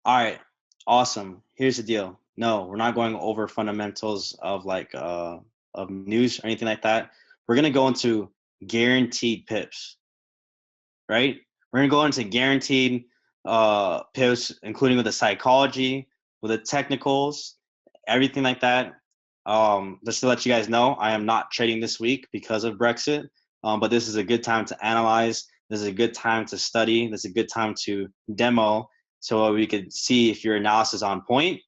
All right, awesome. Here's the deal. No, we're not going over fundamentals of of news or anything like that. We're gonna go into guaranteed pips, right? We're gonna go into guaranteed pips, including with the psychology, with the technicals, everything like that. Just to let you guys know, I am not trading this week because of Brexit. But this is a good time to analyze. This is a good time to study. This is a good time to demo, so we could see if your analysis is on point.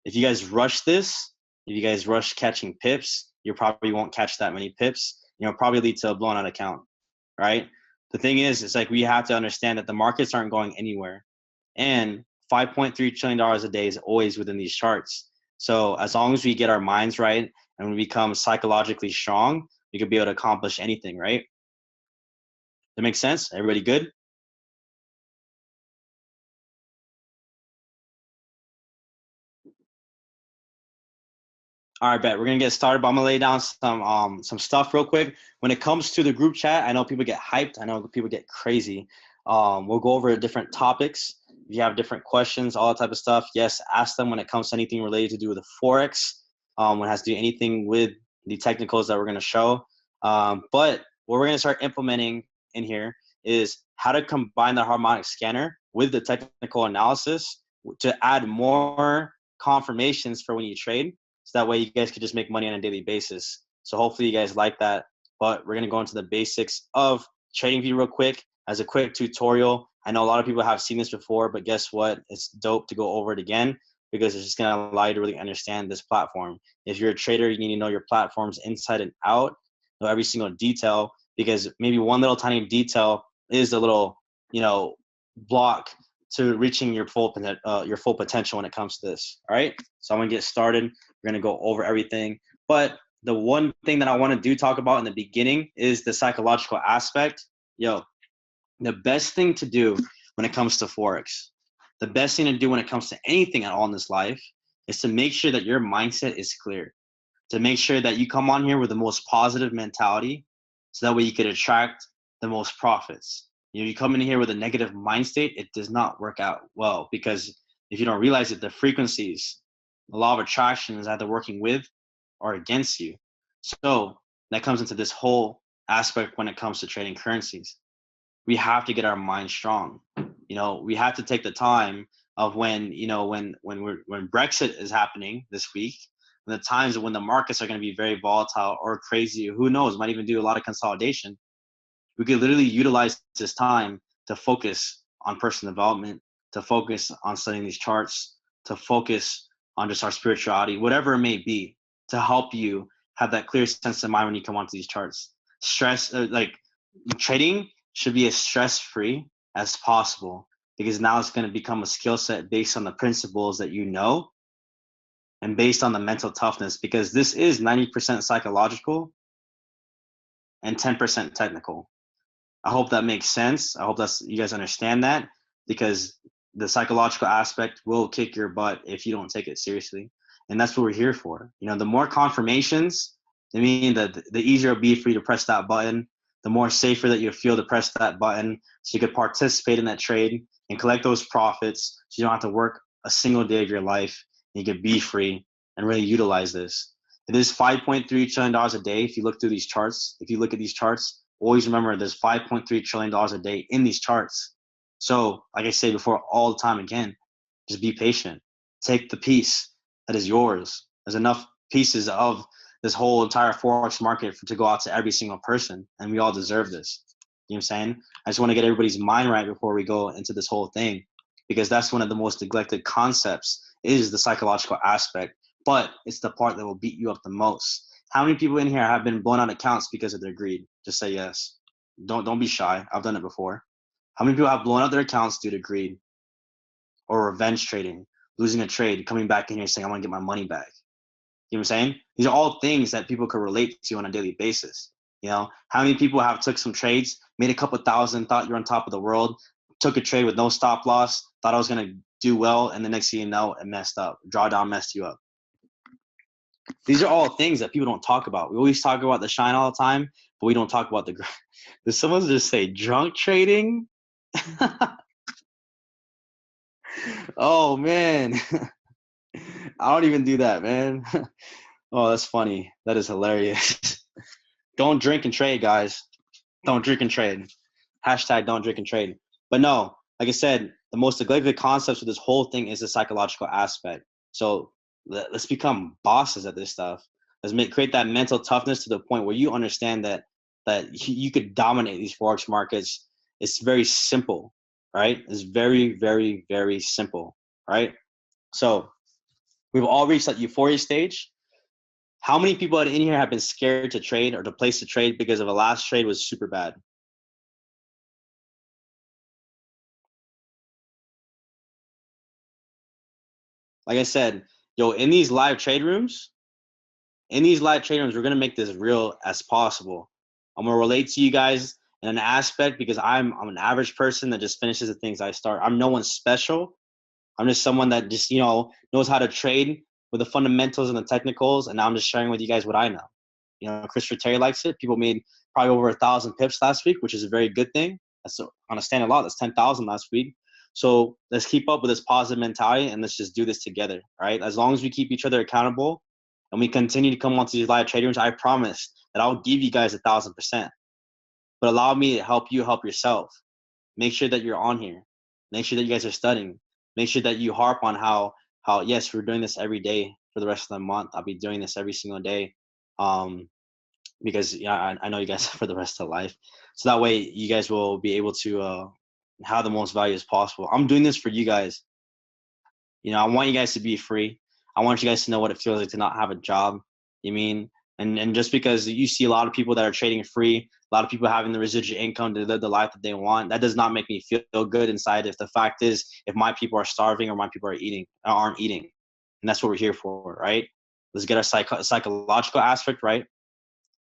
If you guys rush this, if you guys rush catching pips, you probably won't catch that many pips. Probably lead to a blown out account, right? The thing is, it's like we have to understand that the markets aren't going anywhere, and $5.3 trillion a day is always within these charts. So as long as we get our minds right and we become psychologically strong, we could be able to accomplish anything, right? That makes sense? Everybody good? All right, bet. We're gonna get started, but I'm gonna lay down some stuff real quick. When it comes to the group chat, I know people get hyped. I know people get crazy. We'll go over different topics. If you have different questions, all that type of stuff, yes, ask them when it comes to anything related to do with the Forex. When it has to do anything with the technicals that we're gonna show. But what we're gonna start implementing in here is how to combine the harmonic scanner with the technical analysis to add more confirmations for when you trade, so that way you guys could just make money on a daily basis. So hopefully you guys like that. But we're gonna go into the basics of TradingView real quick as a quick tutorial. I know a lot of people have seen this before, but guess what? It's dope to go over it again because it's just gonna allow you to really understand this platform. If you're a trader, you need to know your platforms inside and out, know every single detail, because maybe one little tiny detail is a little, block to reaching your full potential when it comes to this. All right, so I'm gonna get started. We're gonna go over everything, but the one thing that I want to talk about in the beginning is the psychological aspect. Yo, the best thing to do when it comes to Forex, the best thing to do when it comes to anything at all in this life, is to make sure that your mindset is clear, to make sure that you come on here with the most positive mentality, so that way you could attract the most profits. You come in here with a negative mind state, it does not work out well, because if you don't realize it, the frequencies, the law of attraction is either working with or against you. So that comes into this whole aspect when it comes to trading currencies. We have to get our mind strong. We have to take the time of when Brexit is happening this week, and the times when the markets are going to be very volatile or crazy, who knows, might even do a lot of consolidation. We could literally utilize this time to focus on personal development, to focus on studying these charts, to focus on just our spirituality, whatever it may be, to help you have that clear sense of mind when you come onto these charts. Like trading should be as stress-free as possible, because now it's going to become a skill set based on the principles that you know and based on the mental toughness, because this is 90% psychological and 10% technical. I hope that makes sense. I hope you guys understand that, because the psychological aspect will kick your butt if you don't take it seriously. And that's what we're here for. The more confirmations, I mean, the easier it'll be for you to press that button, the more safer that you feel to press that button, so you could participate in that trade and collect those profits, so you don't have to work a single day of your life, and you can be free and really utilize this. It is $5.3 trillion a day. If you look through these charts, if you look at these charts, always remember there's $5.3 trillion a day in these charts. So, like I say before, all the time again, just be patient. Take the piece that is yours. There's enough pieces of this whole entire Forex market to go out to every single person, and we all deserve this. You know what I'm saying? I just want to get everybody's mind right before we go into this whole thing, because that's one of the most neglected concepts, is the psychological aspect, but it's the part that will beat you up the most. How many people in here have been blown out accounts because of their greed? Just say yes. Don't be shy. I've done it before. How many people have blown out their accounts due to greed or revenge trading, losing a trade, coming back in here saying, I want to get my money back? You know what I'm saying? These are all things that people could relate to on a daily basis. How many people have took some trades, made a couple thousand, thought you're on top of the world, took a trade with no stop loss, thought I was going to do well, and the next thing you know, it messed up. Drawdown messed you up. These are all things that people don't talk about. We always talk about the shine all the time, but we don't talk about the. Did someone just say drunk trading? Oh man. I don't even do that, man. Oh, that's funny. That is hilarious. Don't drink and trade, guys. Don't drink and trade. Hashtag don't drink and trade. But no, like I said, the most neglected concepts of this whole thing is the psychological aspect. So let's become bosses at this stuff. Create that mental toughness to the point where you understand that you could dominate these forex markets. It's very simple, right? It's very, very, very simple, right? So we've all reached that euphoria stage. How many people in here have been scared to trade or to place to trade because of a last trade was super bad? Like I said, yo, in these live trade rooms, we're gonna make this real as possible. I'm gonna relate to you guys in an aspect because I'm an average person that just finishes the things I start. I'm no one special. I'm just someone that just knows how to trade with the fundamentals and the technicals, and now I'm just sharing with you guys what I know. Christopher Terry likes it. People made probably over 1,000 pips last week, which is a very good thing. That's on a standard lot. That's 10,000 last week. So let's keep up with this positive mentality and let's just do this together. All right. As long as we keep each other accountable and we continue to come onto these live trading rooms, I promise that I'll give you guys 1,000%. But allow me to help you help yourself. Make sure that you're on here. Make sure that you guys are studying. Make sure that you harp on how yes, we're doing this every day for the rest of the month. I'll be doing this every single day. Because yeah, I know you guys for the rest of life. So that way you guys will be able to have the most value as possible. I'm doing this for you guys. I want you guys to be free. I want you guys to know what it feels like to not have a job. You mean? And just because you see a lot of people that are trading free, a lot of people having the residual income to live the life that they want, that does not make me feel good inside. If the fact is, if my people are starving or my people aren't eating, and that's what we're here for, right? Let's get our psychological aspect right.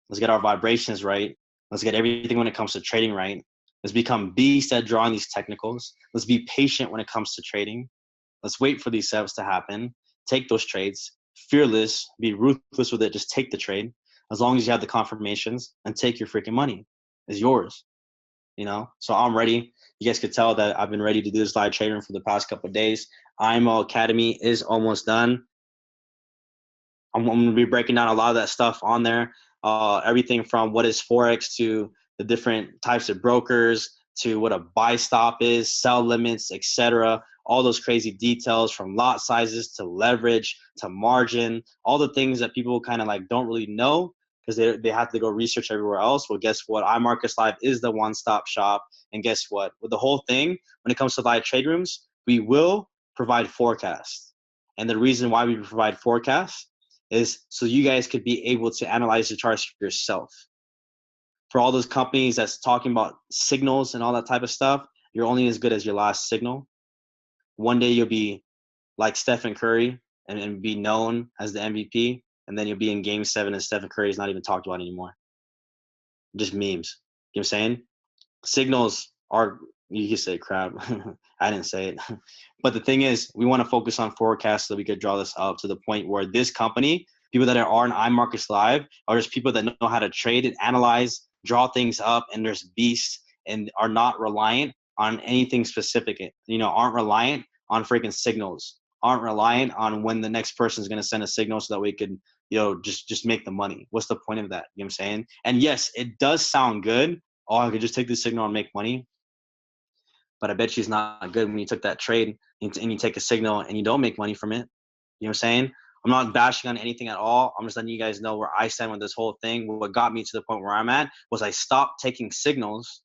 Let's get our vibrations right. Let's get everything when it comes to trading right. Let's become beasts at drawing these technicals. Let's be patient when it comes to trading. Let's wait for these setups to happen. Take those trades. Fearless. Be ruthless with it. Just take the trade. As long as you have the confirmations and take your freaking money. It's yours. So I'm ready. You guys could tell that I've been ready to do this live trading for the past couple of days. IMO Academy is almost done. I'm going to be breaking down a lot of that stuff on there. Everything from what is Forex to the different types of brokers to what a buy stop is, sell limits, etc. All those crazy details from lot sizes to leverage to margin, all the things that people kind of like don't really know because they have to go research everywhere else. Well, guess what? iMarkets Live is the one-stop shop. And guess what? With the whole thing, when it comes to live trade rooms, we will provide forecasts. And the reason why we provide forecasts is so you guys could be able to analyze the charts for yourself. For all those companies that's talking about signals and all that type of stuff, you're only as good as your last signal. One day you'll be like Stephen Curry and be known as the MVP, and then you'll be in Game 7 and Stephen Curry is not even talked about anymore. Just memes. You know what I'm saying? Signals are, you can say crap. I didn't say it. But the thing is, we want to focus on forecasts so we could draw this up to the point where this company, people that are on iMarkets Live, are just people that know how to trade and analyze, draw things up, and there's beasts and are not reliant on anything specific. Aren't reliant on freaking signals, aren't reliant on when the next person is going to send a signal so that we could, just make the money. What's the point of that? You know what I'm saying? And yes, it does sound good. Oh, I could just take this signal and make money. But I bet you it's not good when you took that trade and you take a signal and you don't make money from it. You know what I'm saying? I'm not bashing on anything at all. I'm just letting you guys know where I stand with this whole thing. What got me to the point where I'm at was I stopped taking signals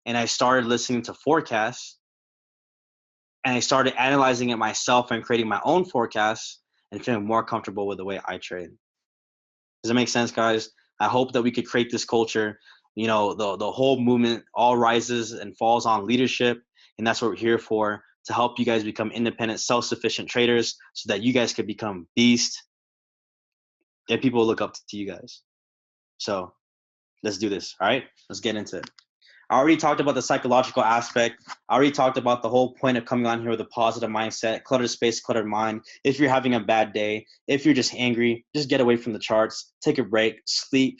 and I started listening to forecasts and I started analyzing it myself and creating my own forecasts and feeling more comfortable with the way I trade. Does that make sense, guys? I hope that we could create this culture. The whole movement all rises and falls on leadership, and that's what we're here for, to help you guys become independent, self-sufficient traders so that you guys could become beast and people will look up to you guys. So let's do this. All right, let's get into it. I already talked about the psychological aspect. I already talked about the whole point of coming on here with a positive mindset, cluttered space, cluttered mind. If you're having a bad day, if you're just angry, just get away from the charts, take a break, sleep.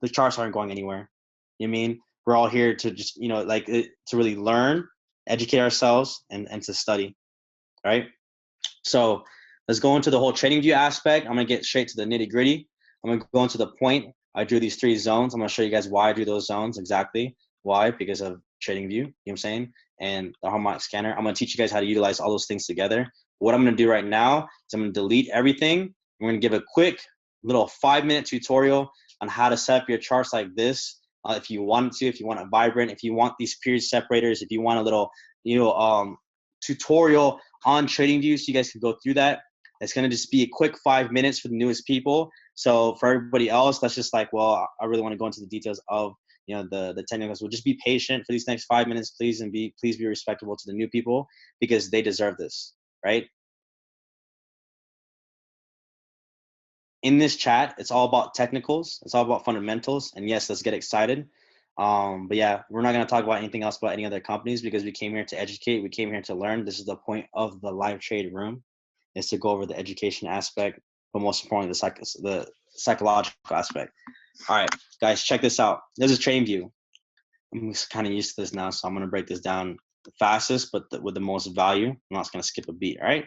The charts aren't going anywhere. You know what I mean? We're all here to just, to really learn educate ourselves and to study, right? So let's go into the whole trading view aspect. I'm gonna get straight to the nitty gritty. I'm gonna go into the point. I drew these 3 zones. I'm gonna show you guys why I drew those zones exactly. Why? Because of trading view, you know what I'm saying? And the harmonic scanner. I'm gonna teach you guys how to utilize all those things together. What I'm gonna do right now is I'm gonna delete everything. We're gonna give a quick little 5-minute tutorial on how to set up your charts like this. If you want to, if you want it vibrant, if you want these period separators, if you want a little, tutorial on TradingView, so you guys can go through that. It's gonna just be a quick 5 minutes for the newest people. So for everybody else, that's just like, well, I really want to go into the details of the technicals. We'll just be patient for these next 5 minutes, please, and please be respectable to the new people because they deserve this, right? In this chat, it's all about technicals. It's all about fundamentals. And yes, let's get excited. But yeah, we're not going to talk about anything else about any other companies because we came here to educate. We came here to learn. This is the point of the live trade room, is to go over the education aspect, but most importantly, the psychological aspect. All right, guys, check this out. This is TradingView. I'm just kind of used to this now, so I'm going to break this down the fastest, but with the most value. I'm not going to skip a beat, all right?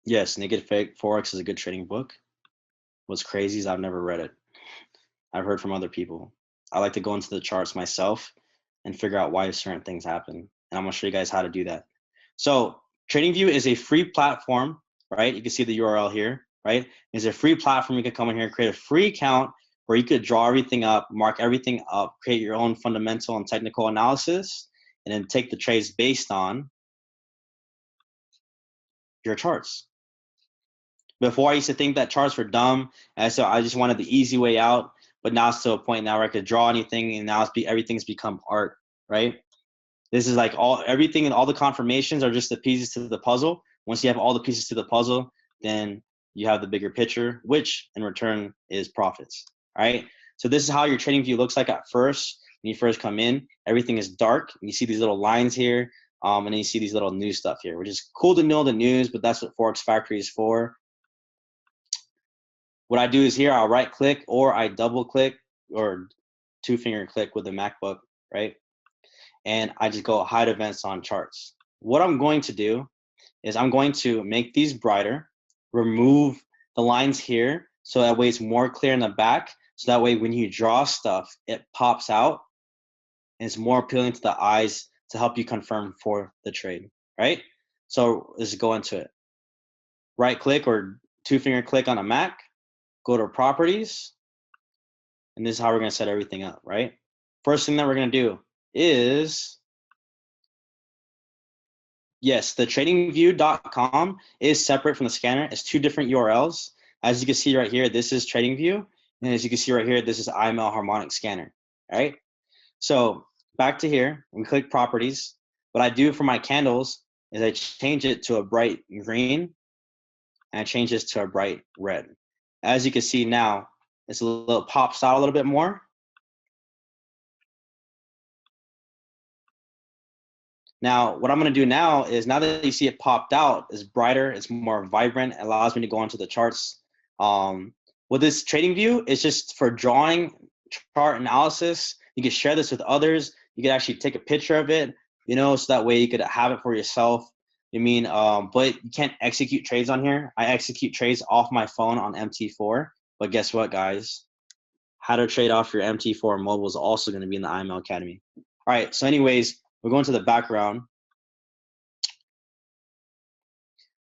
Yes, Naked Fake Forex is a good trading book. What's crazy is I've never read it. I've heard from other people. I like to go into the charts myself and figure out why certain things happen. And I'm gonna show you guys how to do that. So TradingView is a free platform, right? You can see the URL here, right? It's a free platform. You can come in here, create a free account where you could draw everything up, mark everything up, create your own fundamental and technical analysis, and then take the trades based on your charts. Before I used to think that charts were dumb, and so I just wanted the easy way out. But now it's to a point now where I could draw anything, and now everything's become art, right? This is like everything and all the confirmations are just the pieces to the puzzle. Once you have all the pieces to the puzzle, then you have the bigger picture, which in return is profits, right? So this is how your trading view looks like at first. When you first come in, everything is dark. You see these little lines here, and then you see these little news stuff here, which is cool to know the news, but that's what Forex Factory is for. What I do is here, I'll right click or I double click or 2-finger click with the MacBook, right? And I just go hide events on charts. What I'm going to do is I'm going to make these brighter, remove the lines here, so that way it's more clear in the back. So that way when you draw stuff, it pops out and it's more appealing to the eyes to help you confirm for the trade, right? So let's go into it. Right click or 2-finger click on a Mac, go to properties, and this is how we're going to set everything up, right? First thing that we're going to do is, yes, the tradingview.com is separate from the scanner. It's 2 different URLs. As you can see right here, this is TradingView. And as you can see right here, this is IML Harmonic Scanner, right? So back to here, we click properties. What I do for my candles is I change it to a bright green and I change this to a bright red. As you can see now, it's a little pops out a little bit more. Now, what I'm going to do now is, now that you see it popped out, it's brighter, it's more vibrant, it allows me to go onto the charts. With this trading view, it's just for drawing, chart analysis. You can share this with others. You can actually take a picture of it, so that way you could have it for yourself. But you can't execute trades on here. I execute trades off my phone on MT4. But guess what, guys? How to trade off your MT4 mobile is also going to be in the IML Academy. All right, so anyways, we're going to the background.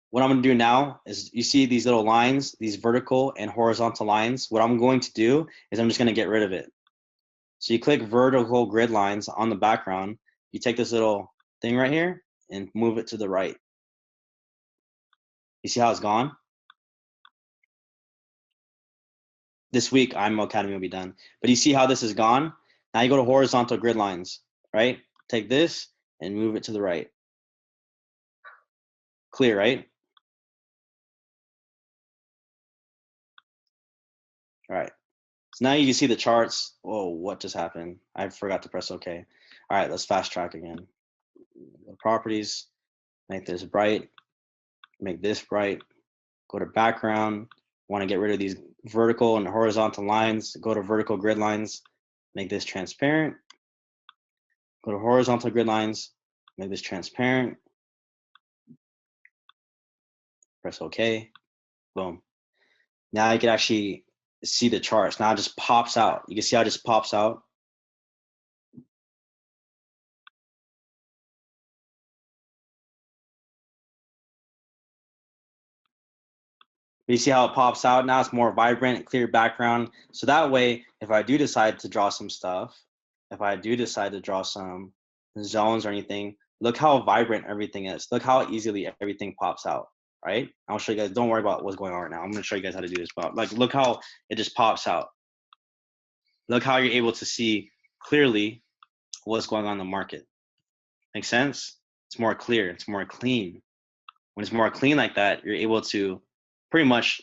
What I'm going to do now is, you see these little lines, these vertical and horizontal lines. What I'm going to do is I'm just going to get rid of it. So you click vertical grid lines on the background. You take this little thing right here and move it to the right. You see how it's gone? This week, IMO Academy will be done. But you see how this is gone? Now you go to horizontal grid lines, right? Take this and move it to the right. Clear, right? All right. So now you can see the charts. Whoa, what just happened? I forgot to press OK. All right, let's fast track again. Properties, make this bright, make this bright, go to background. Want to get rid of these vertical and horizontal lines. Go to vertical grid lines, make this transparent. Go to horizontal grid lines, make this transparent. Press OK. Boom. Now you can actually see the charts. Now it just pops out. You can see how it just pops out. You see how it pops out? Now it's more vibrant, clear background. So that way, if I do decide to draw some stuff, if I do decide to draw some zones or anything, look how vibrant everything is. Look how easily everything pops out, right? I'll show you guys. Don't worry about what's going on right now. I'm going to show you guys how to do this. But like, look how it just pops out. Look how you're able to see clearly what's going on in the market. Make sense? It's more clear. It's more clean. When it's more clean like that, you're able to pretty much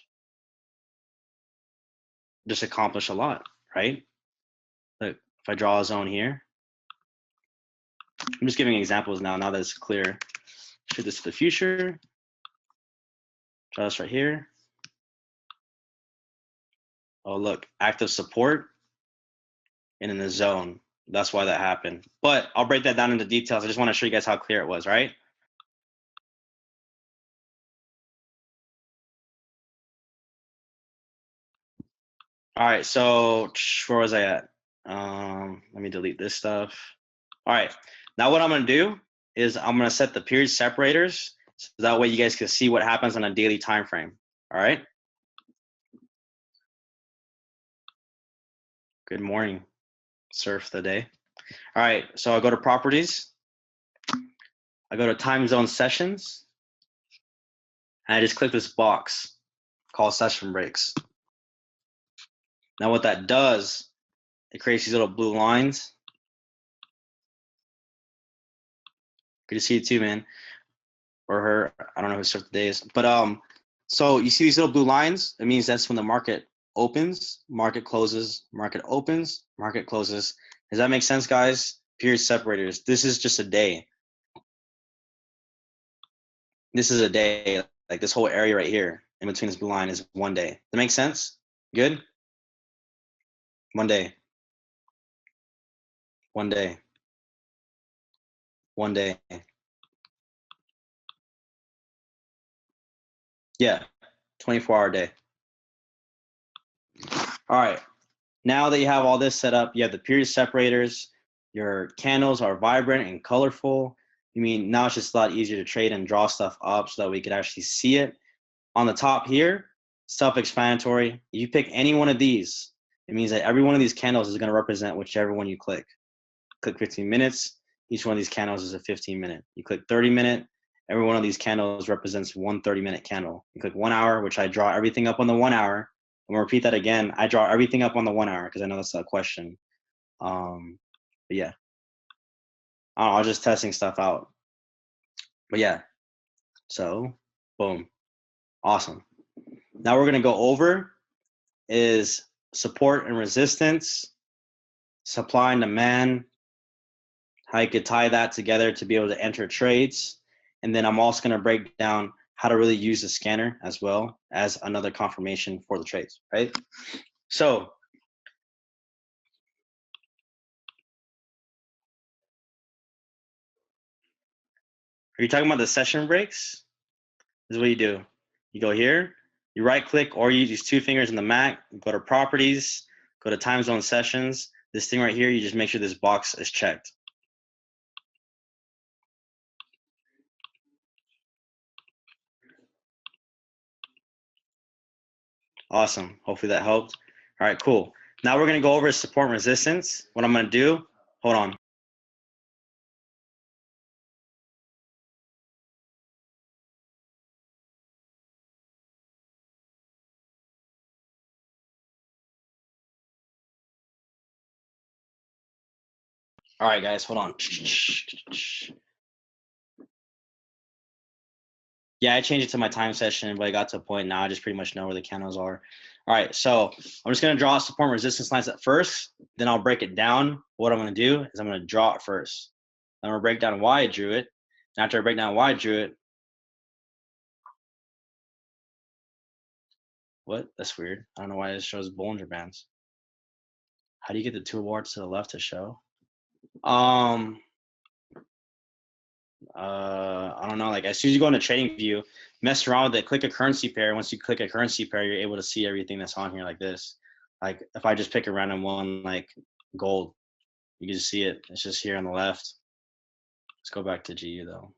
just accomplish a lot, right? Look, if I draw a zone here, I'm just giving examples now that it's clear. Shoot this to the future. Draw this right here. Oh, look, active support and in the zone. That's why that happened. But I'll break that down into details. I just want to show you guys how clear it was, right? All right, so where was I at? Let me delete this stuff. All right, now what I'm gonna do is I'm gonna set the period separators so that way you guys can see what happens on a daily time frame. All right. Good morning, surf the day. All right, so I'll go to properties. I go to time zone sessions, and I just click this box called session breaks. Now what that does, it creates these little blue lines. Good to see you too, man. Or her, I don't know who surf the day is. But so you see these little blue lines, it means that's when the market opens, market closes, market opens, market closes. Does that make sense, guys? Period separators. This is just a day. This is a day. Like this whole area right here in between this blue line is one day. That makes sense? Good? One day. One day. One day. Yeah, 24-hour day. All right. Now that you have all this set up, you have the period separators. Your candles are vibrant and colorful. I mean, now it's just a lot easier to trade and draw stuff up so that we could actually see it. On the top here, self-explanatory. You pick any one of these. It means that every one of these candles is going to represent whichever one you click. Click 15 minutes. Each one of these candles is a 15-minute. You click 30-minute. Every one of these candles represents one 30-minute candle. You click 1 hour, which I draw everything up on the 1 hour. I'm gonna repeat that again. I draw everything up on the 1 hour because I know that's a question. But yeah, I was just testing stuff out. But yeah, so boom, awesome. Now we're gonna go over is support and resistance, supply and demand, how you could tie that together to be able to enter trades. And then I'm also gonna break down how to really use the scanner as well as another confirmation for the trades, right? So are you talking about the session breaks? This is what you do. You go here, you right click or you use 2 fingers in the Mac, go to properties, go to time zone sessions. This thing right here, you just make sure this box is checked. Awesome. Hopefully that helped. All right, cool. Now we're going to go over support and resistance. What I'm going to do, hold on. All right, guys, hold on. Yeah, I changed it to my time session, but I got to a point now I just pretty much know where the candles are. All right, so I'm just gonna draw support and resistance lines at first, then I'll break it down. What I'm gonna do is I'm gonna draw it first. I'm gonna break down why I drew it. And after I break down why I drew it, What? That's weird. I don't know why it shows Bollinger Bands. How do you get the two awards to the left to show? I don't know. Like as soon as you go into trading view, mess around with it, click a currency pair. Once you click a currency pair, you're able to see everything that's on here like this. Like if I just pick a random one, like gold, you can just see it. It's just here on the left. Let's go back to GU though.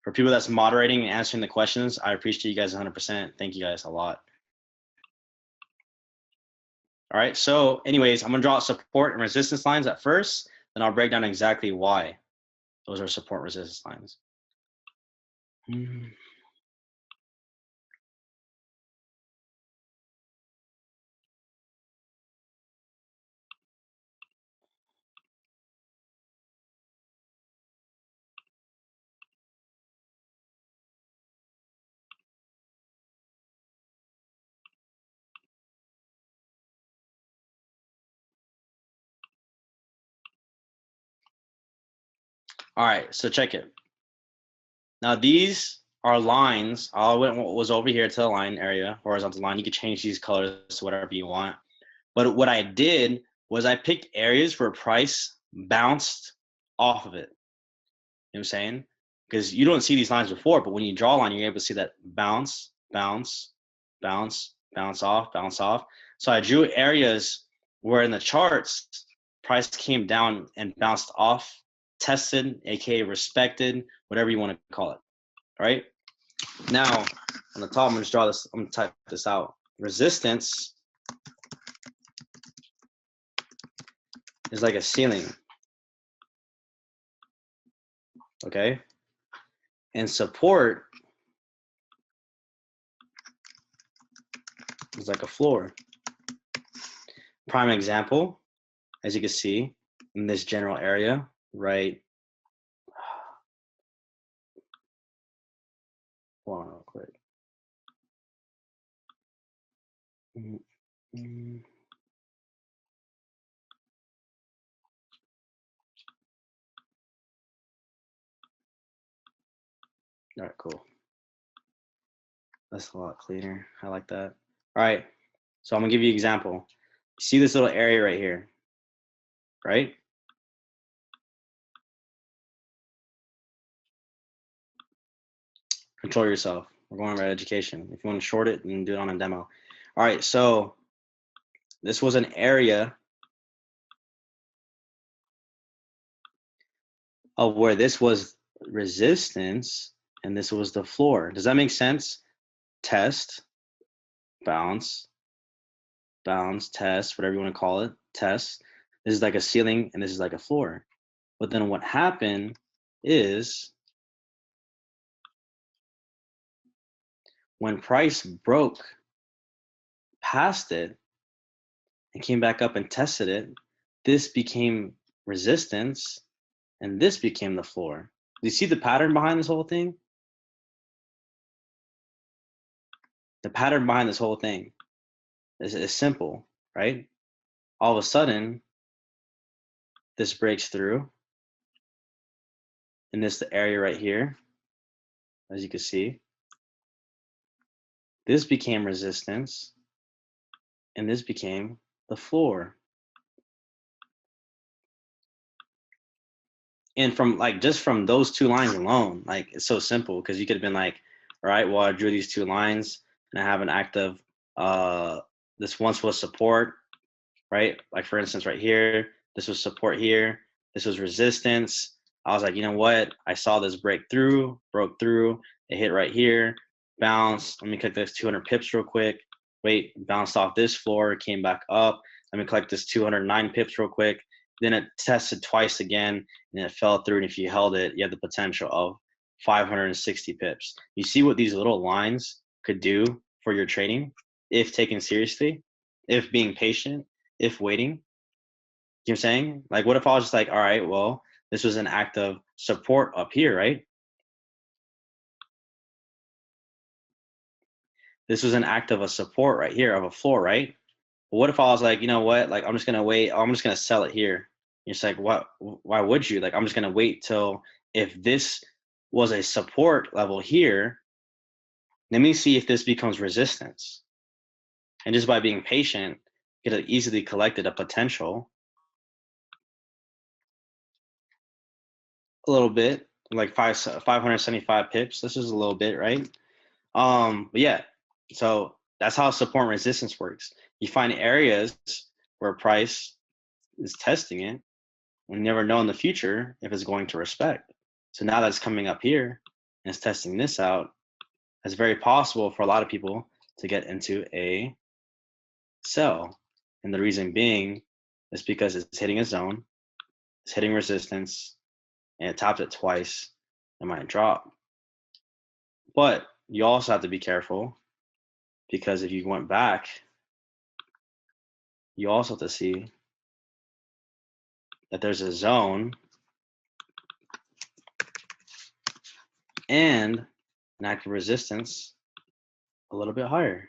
For people that's moderating and answering the questions, I appreciate you guys 100%. Thank you guys a lot. All right, so anyways, I'm gonna draw support and resistance lines at first, then I'll break down exactly why those are support resistance lines. All right, so check it. Now these are lines. All I went was over here to the line area, horizontal line. You could change these colors to whatever you want. But what I did was I picked areas where price bounced off of it. You know what I'm saying? Because you don't see these lines before, but when you draw a line, you're able to see that bounce, bounce, bounce, bounce off, bounce off. So I drew areas where in the charts, price came down and bounced off, tested, aka respected, whatever you want to call it. All right. Now on the top, I'm gonna just draw this. I'm gonna type this out. Resistance is like a ceiling. Okay. And support is like a floor. Prime example, as you can see in this general area, right? Hold on real quick. All right, cool. That's a lot cleaner. I like that. All right, so I'm gonna give you an example. See this little area right here, right? Control yourself. We're going over education. If you want to short it, and do it on a demo. All right, so this was an area of where this was resistance and this was the floor. Does that make sense? Test, bounce, bounce, test, whatever you want to call it, test. This is like a ceiling and this is like a floor. But then what happened is when price broke past it and came back up and tested it, this became resistance and this became the floor. Do you see the pattern behind this whole thing? The pattern behind this whole thing is simple, right? All of a sudden, this breaks through in this area right here, as you can see. This became resistance and this became the floor. And from like just from those two lines alone, like it's so simple because you could have been like, all right, well, I drew these two lines and I have an active this once was support, right? Like for instance, right here, this was support here, this was resistance. I was like, you know what? I saw this breakthrough, broke through, it hit right here, bounced. Let me click this 200 pips real quick. Wait, bounced off this floor, came back up. Let me click this 209 pips real quick. Then it tested twice again and it fell through. And if you held it, you had the potential of 560 pips. You see what these little lines could do for your trading if taken seriously, if being patient, if waiting. You know what I'm saying? Like, what if I was just like, all right, well, this was an act of support up here, right? This was an act of a support right here, of a floor, right? But what if I was like, you know what? Like, I'm just gonna wait. I'm just gonna sell it here. You're just like, what? Why would you? Like, I'm just gonna wait till if this was a support level here, let me see if this becomes resistance. And just by being patient, you could have easily collected a potential a little bit, like 575 pips. This is a little bit, right? But yeah, so that's how support and resistance works. You find areas where price is testing it. We never know in the future if it's going to respect. So now that's coming up here and it's testing this out. It's very possible for a lot of people to get into a sell. And the reason being is because it's hitting a zone, it's hitting resistance, and it topped it twice. It might drop. But you also have to be careful because if you went back, you also have to see that there's a zone and an active resistance a little bit higher.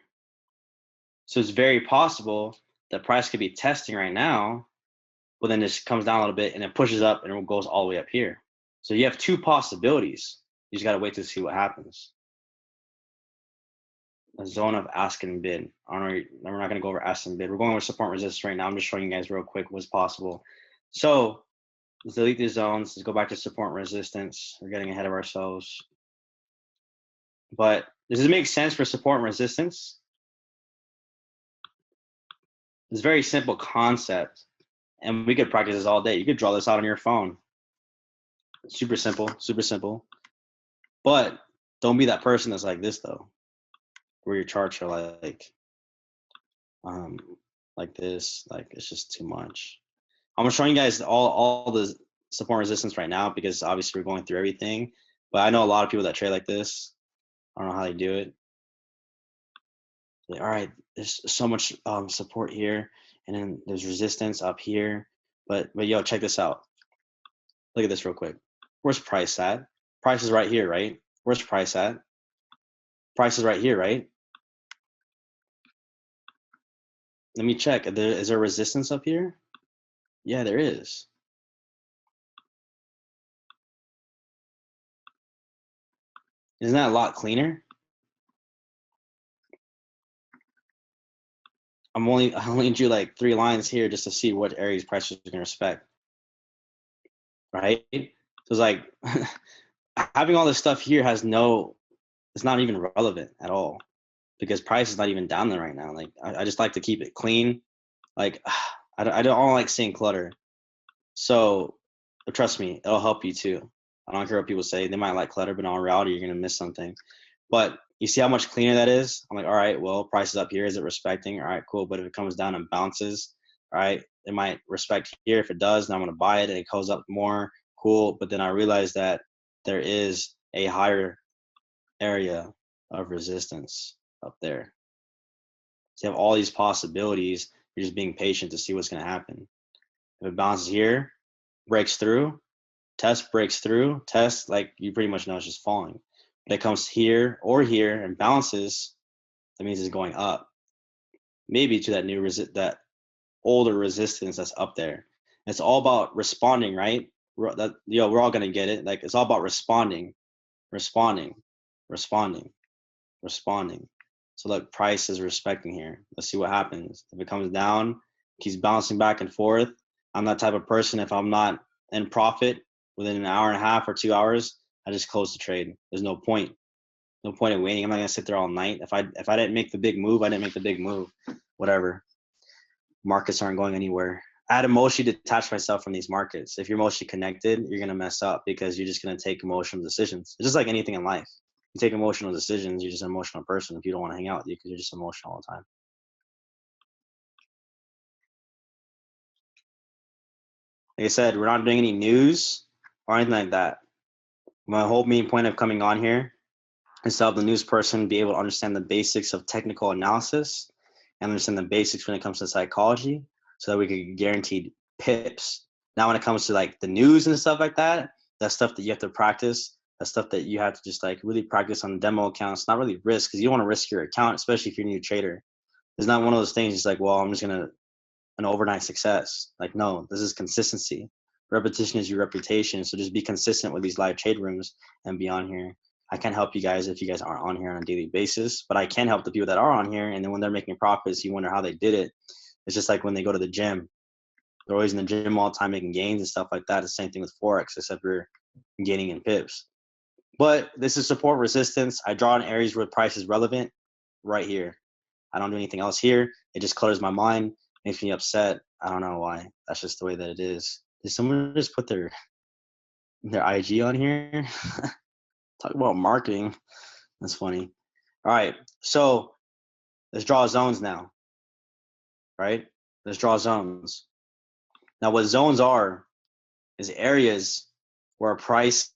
So it's very possible that price could be testing right now, but then this comes down a little bit and it pushes up and it goes all the way up here. So you have two possibilities. You just got to wait to see what happens. A zone of ask and bid. I don't know, we're not going to go over ask and bid. We're going over support and resistance right now. I'm just showing you guys real quick what's possible. So let's delete these zones. Let's go back to support and resistance. We're getting ahead of ourselves. But does this make sense for support and resistance? It's a very simple concept. And we could practice this all day. You could draw this out on your phone. Super simple, super simple. But don't be that person that's like this though, where your charts are like this, like it's just too much. I'm showing you guys all the support and resistance right now because obviously we're going through everything. But I know a lot of people that trade like this. I don't know how they do it. Like, all right, there's so much support here, and then there's resistance up here. But yo, check this out. Look at this real quick. Where's price at? Price is right here, right? Where's price at? Price is right here, right? Let me check. Is there resistance up here? Yeah, there is. Isn't that a lot cleaner? I only drew like 3 lines here just to see what areas prices are gonna respect. Right? So it's like having all this stuff here has it's not even relevant at all because price is not even down there right now. Like I just like to keep it clean. Like I don't like seeing clutter. So trust me, it'll help you too. I don't care what people say. They might like clutter, but in reality, you're gonna miss something. But you see how much cleaner that is? I'm like, all right, well, price is up here. Is it respecting? All right, cool. But if it comes down and bounces, all right, it might respect here. If it does, then I'm gonna buy it and it goes up more, cool. But then I realize that there is a higher area of resistance up there. So you have all these possibilities. You're just being patient to see what's gonna happen. If it bounces here, breaks through, test breaks through, test, like you pretty much know it's just falling. If it comes here or here and bounces, that means it's going up. Maybe to that that older resistance that's up there. It's all about responding, right? We're all gonna get it. Like it's all about responding, responding, responding, responding. So look, price is respecting here. Let's see what happens. If it comes down, keeps bouncing back and forth. I'm that type of person. If I'm not in profit within an hour and a half or 2 hours, I just close the trade. There's no point. No point in waiting. I'm not gonna sit there all night. If I didn't make the big move, I didn't make the big move. Whatever. Markets aren't going anywhere. I had emotionally detached myself from these markets. If you're emotionally connected, you're gonna mess up because you're just gonna take emotional decisions. It's just like anything in life. You take emotional decisions, you're just an emotional person if you don't want to hang out with you because you're just emotional all the time. Like I said, we're not doing any news or anything like that. My whole main point of coming on here is to help the news person be able to understand the basics of technical analysis and understand the basics when it comes to psychology so that we can guarantee pips. Now, when it comes to like the news and stuff like that, that's stuff that you have to practice. That's stuff that you have to just like really practice on demo accounts, not really risk because you don't want to risk your account, especially if you're a new trader. It's not one of those things. It's like, well, I'm just going to an overnight success. Like, no, this is consistency. Repetition is your reputation. So just be consistent with these live trade rooms and be on here. I can't help you guys if you guys aren't on here on a daily basis, but I can help the people that are on here. And then when they're making profits, you wonder how they did it. It's just like when they go to the gym. They're always in the gym all the time making gains and stuff like that. It's the same thing with Forex, except you're gaining in pips. But this is support resistance. I draw in areas where price is relevant right here. I don't do anything else here. It just clutters my mind, makes me upset. I don't know why. That's just the way that it is. Did someone just put their IG on here? Talk about marketing. That's funny. All right. So let's draw zones now. Right? Let's draw zones. Now what zones are is areas where a price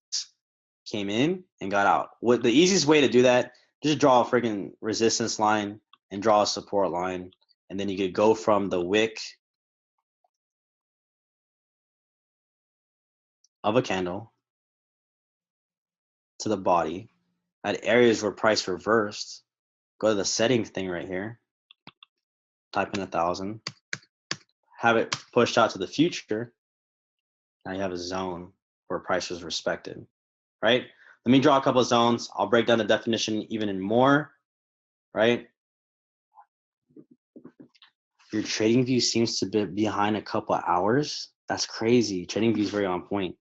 came in and got out. What the easiest way to do that, just draw a freaking resistance line and draw a support line. And then you could go from the wick of a candle to the body at areas where price reversed. Go to the settings thing right here, type in 1,000, have it pushed out to the future. Now you have a zone where price was respected, right? Let me draw a couple of zones. I'll break down the definition even in more, right? Your trading view seems to be behind a couple of hours. That's crazy. Trading view is very on point.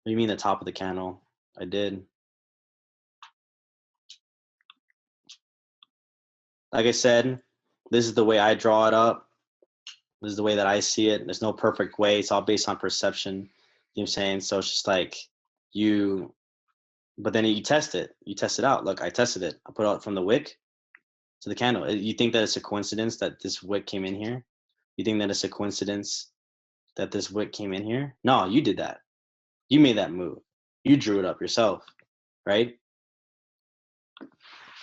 What do you mean the top of the candle? I did. Like I said, this is the way I draw it up. This is the way that I see it. There's no perfect way. It's all based on perception. You know what I'm saying? So it's just like you, but then you test it. You test it out. Look, I tested it. I put it out from the wick to the candle. You think that it's a coincidence that this wick came in here? You think that it's a coincidence that this wick came in here? No, you did that. You made that move. You drew it up yourself, right?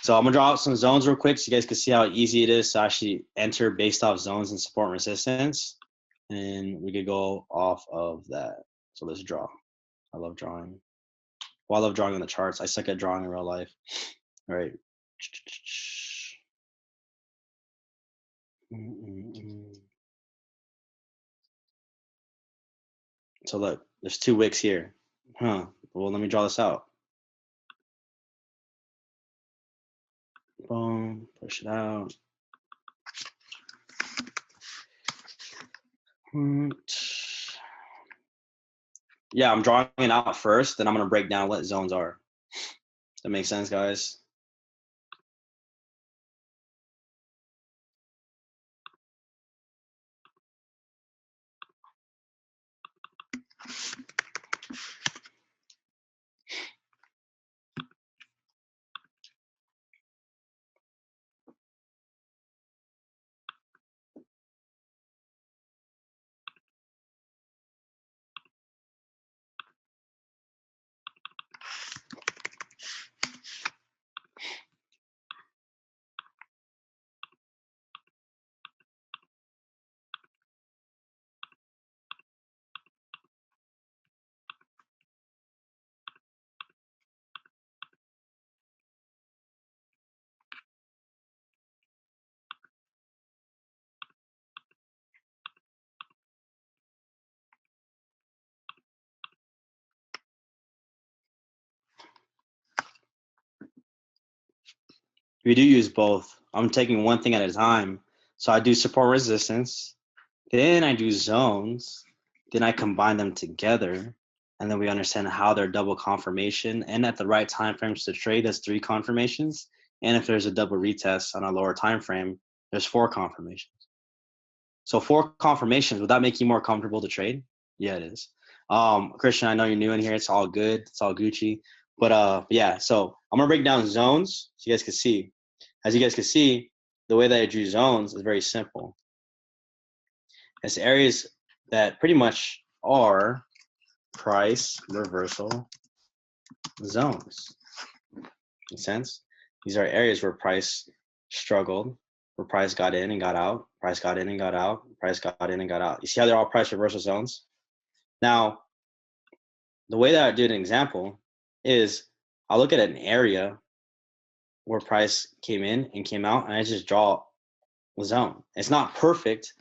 So I'm gonna draw out some zones real quick so you guys can see how easy it is to actually enter based off zones and support and resistance. And we could go off of that. So let's draw. I love drawing. Well, I love drawing on the charts. I suck at drawing in real life. All right. So look, there's two wicks here. Well, let me draw this out. Boom, push it out. Yeah, I'm drawing it out first, then I'm gonna break down what zones are. Does that make sense, guys? We do use both. I'm taking one thing at a time. So I do support resistance, then I do zones, then I combine them together, and then we understand how they're double confirmation. And at the right time frames to trade, there's 3 confirmations. And if there's a double retest on a lower time frame, there's 4 confirmations. So 4 confirmations, would that make you more comfortable to trade? Yeah, it is. Christian, I know you're new in here. It's all good. It's all Gucci. But yeah, so I'm gonna break down zones so you guys can see. As you guys can see, the way that I drew zones is very simple. It's areas that pretty much are price reversal zones. Make sense? These are areas where price struggled, where price got in and got out, price got in and got out, price got in and got out. You see how they're all price reversal zones? Now, the way that I did an example is I'll look at an area where price came in and came out, and I just draw zone. It's not perfect.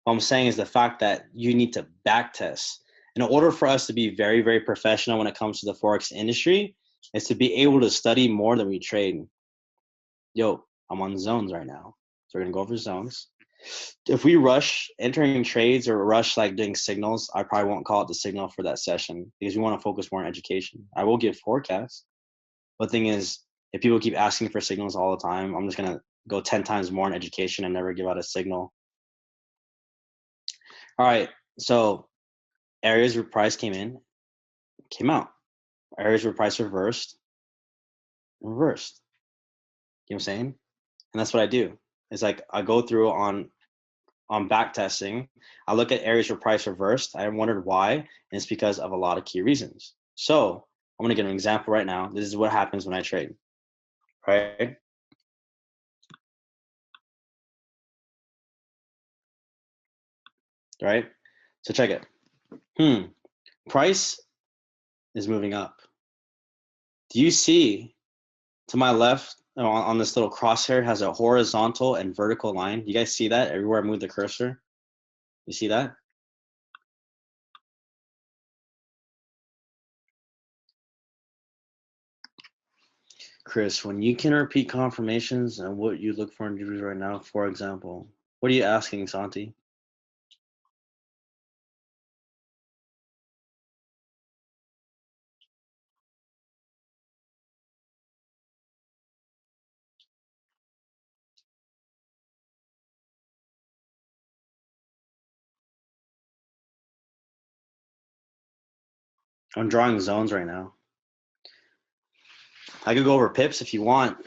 What I'm saying is the fact that you need to back test. In order for us to be very, very professional when it comes to the Forex industry, is to be able to study more than we trade. Yo, I'm on zones right now. So we're gonna go over zones. If we rush entering trades or rush like doing signals, I probably won't call it the signal for that session because we want to focus more on education. I will give forecasts. But the thing is, if people keep asking for signals all the time, I'm just gonna go 10 times more in education and never give out a signal. All right, so areas where price came in, came out. Areas where price reversed, reversed. You know what I'm saying? And that's what I do. It's like I go through on back testing. I look at areas where price reversed. I wondered why, and it's because of a lot of key reasons. So I'm gonna give an example right now. This is what happens when I trade, right? Right? So check it. Price is moving up. Do you see to my left on this little crosshair has a horizontal and vertical line? You guys see that everywhere I move the cursor? You see that? Chris, when you can repeat confirmations and what you look for in individuals right now, for example, what are you asking, Santi? I'm drawing zones right now. I could go over pips if you want.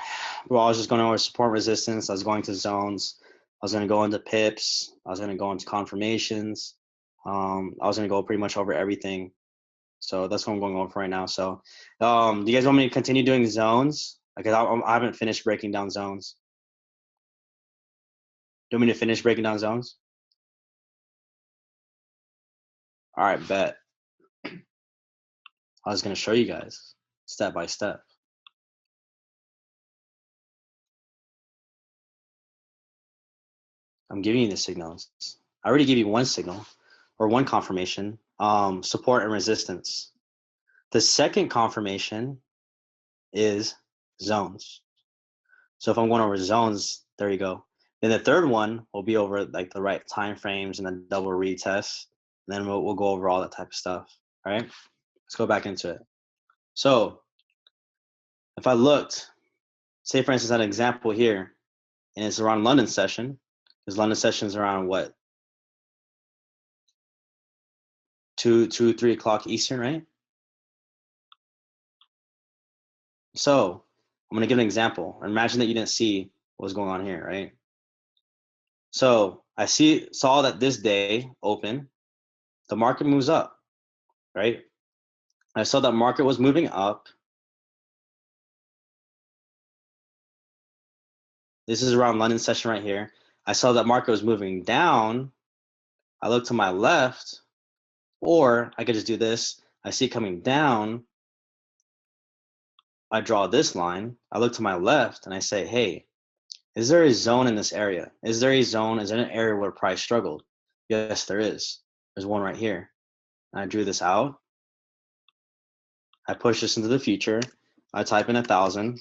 Well, I was just going over support resistance. I was going to zones. I was going to go into pips. I was going to go into confirmations. I was going to go pretty much over everything. So that's what I'm going over right now. So do you guys want me to continue doing zones? Because I haven't finished breaking down zones. Do you want me to finish breaking down zones? All right, bet. I was going to show you guys step by step. I'm giving you the signals. I already gave you one signal or one confirmation, support and resistance. The second confirmation is zones. So if I'm going over zones, there you go. Then the third one will be over like the right time frames and then double retest. And then we'll go over all that type of stuff. All right, let's go back into it. So if I looked, say for instance, an example here, and it's around London session, because London session is around what? 3 o'clock Eastern, right? So I'm gonna give an example. Imagine that you didn't see what was going on here, right? So I saw that this day open, the market moves up, right? I saw that market was moving up. This is around London session right here. I saw that market was moving down. I look to my left, or I could just do this. I see it coming down. I draw this line. I look to my left and I say, hey, is there a zone in this area? Is there a zone? Is there an area where price struggled? Yes, there is. There's one right here. And I drew this out. I push this into the future. I type in 1,000.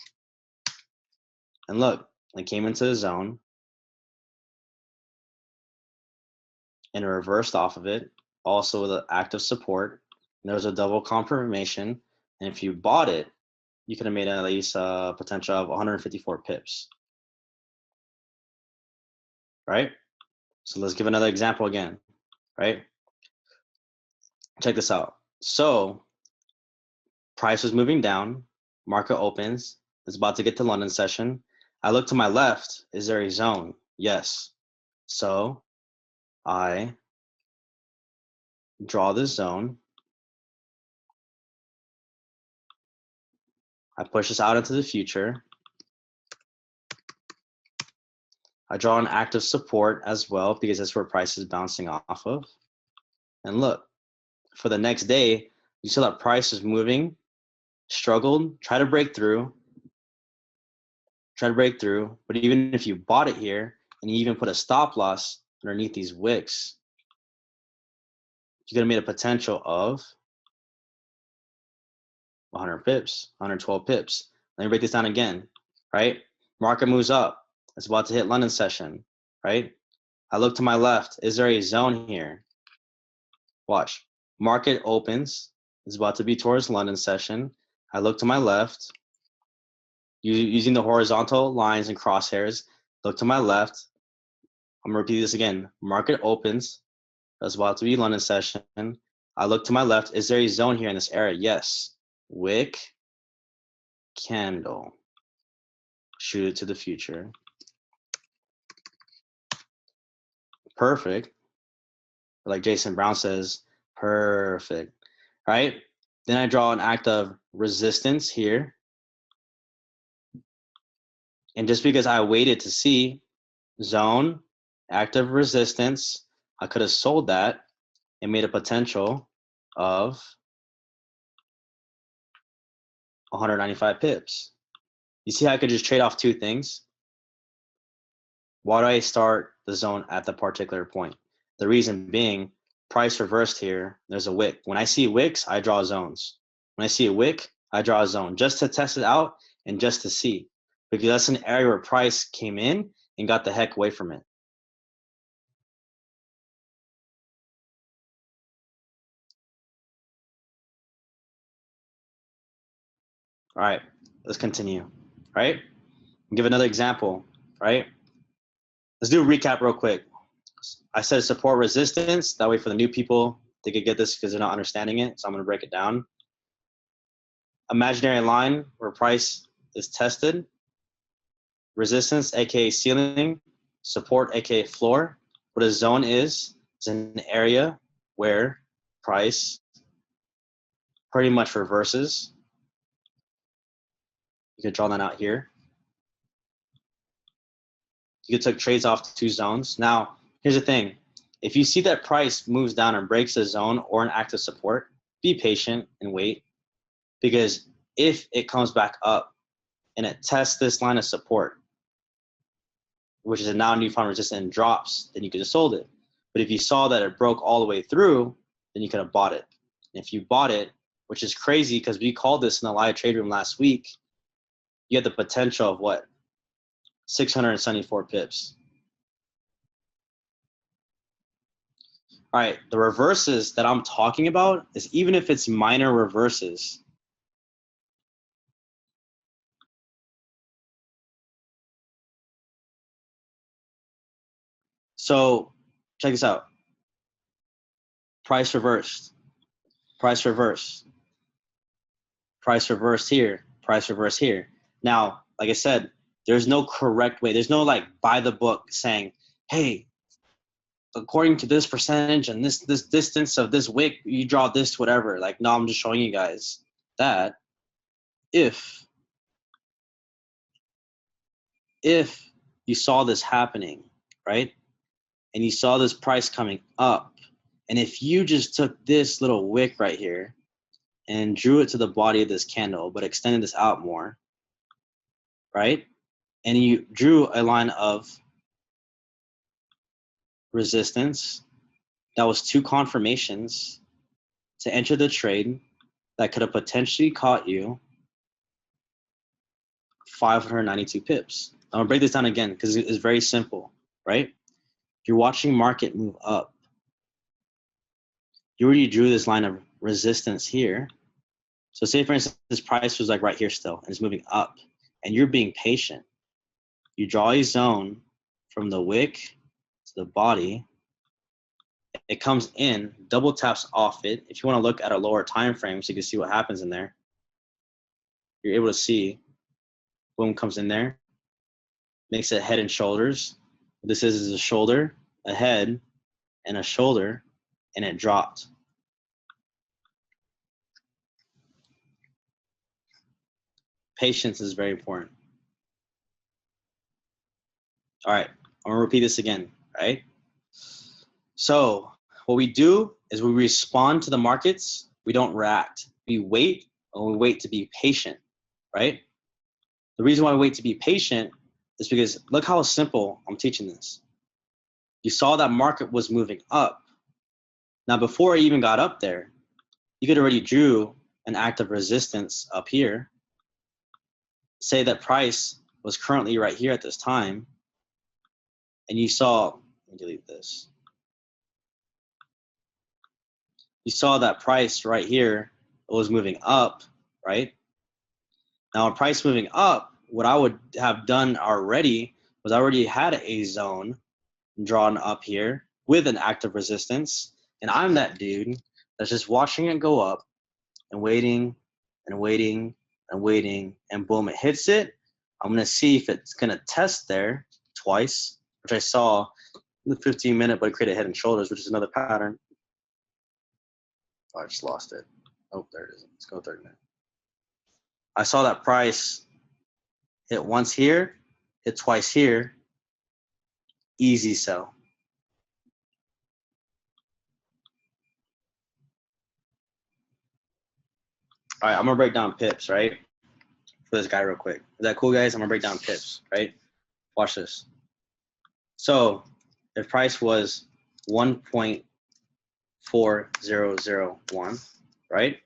And look, I came into the zone and it reversed off of it. Also with an active support. And there was a double confirmation. And if you bought it, you could have made at least a potential of 154 pips. Right? So let's give another example again. Right? Check this out. So price was moving down, market opens, it's about to get to London session. I look to my left, is there a zone? Yes. So I draw this zone. I push this out into the future. I draw an active support as well because that's where price is bouncing off of. And look, for the next day, you saw that price is moving, struggled, try to break through, but even if you bought it here and you even put a stop loss underneath these wicks, you're gonna make a potential of 100 pips, 112 pips. Let me break this down again, right? Market moves up. It's about to hit London session, right? I look to my left. Is there a zone here? Watch. Market opens. It's about to be towards London session. I look to my left. Using the horizontal lines and crosshairs. Look to my left. I'm gonna repeat this again. Market opens. It's about to be London session. I look to my left. Is there a zone here in this area? Yes. Wick, candle. Shoot it to the future. Perfect. Like Jason Brown says, perfect. Right? Then I draw an act of resistance here. And just because I waited to see zone, active resistance, I could have sold that and made a potential of 195 pips. You see how I could just trade off two things? Why do I start the zone at the particular point? The reason being, price reversed here, there's a wick. When I see wicks, I draw zones. When I see a wick, I draw a zone just to test it out and just to see. Because that's an area where price came in and got the heck away from it. All right, let's continue, right? Give another example, right? Let's do a recap real quick. I said support resistance. That way for the new people, they could get this because they're not understanding it. So I'm going to break it down. Imaginary line where price is tested. Resistance, aka ceiling. Support, aka floor. What a zone is an area where price pretty much reverses. You can draw that out here. You could take trades off two zones. Now, here's the thing. If you see that price moves down and breaks a zone or an active support, be patient and wait. Because if it comes back up and it tests this line of support, which is a now newfound resistance and drops, then you could have sold it. But if you saw that it broke all the way through, then you could have bought it. And if you bought it, which is crazy because we called this in the live trade room last week, you had the potential of what? 674 pips. All right, the reverses that I'm talking about is even if it's minor reverses. So check this out. Price reversed, price reversed, price reversed here, price reversed here. Now, like I said, there's no correct way. There's no like by the book saying, hey, according to this percentage and this distance of this wick, you draw this, whatever. Like, no, I'm just showing you guys that if you saw this happening, right? And you saw this price coming up, and if you just took this little wick right here and drew it to the body of this candle, but extended this out more, right? And you drew a line of resistance, that was two confirmations to enter the trade that could have potentially caught you 592 pips. I'm gonna break this down again because it's very simple, right? You're watching market move up. You already drew this line of resistance here. So say for instance, this price was like right here still and it's moving up and you're being patient. You draw a zone from the wick to the body. It comes in, double taps off it. If you want to look at a lower time frame so you can see what happens in there, you're able to see, boom, comes in there, makes it head and shoulders. What this is a shoulder, a head, and a shoulder, and it dropped. Patience is very important. All right, I'm gonna repeat this again, right? So what we do is we respond to the markets. We don't react. We wait, and we wait to be patient, right? The reason why we wait to be patient is because look how simple I'm teaching this. You saw that market was moving up. Now, before it even got up there, you could already drew an active resistance up here. Say that price was currently right here at this time, and you saw, let me delete this. You saw that price right here was moving up, right? Now, a price moving up, what I would have done already was I already had a zone drawn up here with an active resistance, and I'm that dude that's just watching it go up and waiting and waiting and waiting, and boom, it hits it. I'm gonna see if it's gonna test there twice, which I saw in the 15-minute, but it created head and shoulders, which is another pattern. Oh, I just lost it. Oh, there it is. Let's go 30 minutes. I saw that price hit once here, hit twice here, easy sell. All right, I'm gonna break down pips, right? For this guy real quick. Is that cool, guys? I'm gonna break down pips, right? Watch this. So if price was 1.4001, right?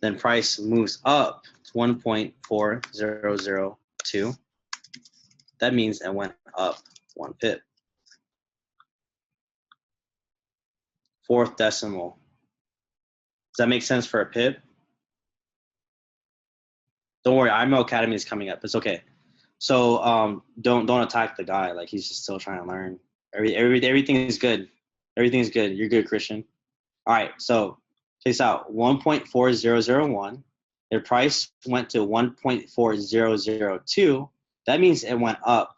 Then price moves up to 1.4002. That means it went up 1 pip. Fourth decimal. Does that make sense for a pip? Don't worry, IMO Academy is coming up. It's okay. So don't attack the guy. Like, he's just still trying to learn. Everything is good. Everything is good. You're good, Christian. All right, so check this out. 1.4001. Their price went to 1.4002. That means it went up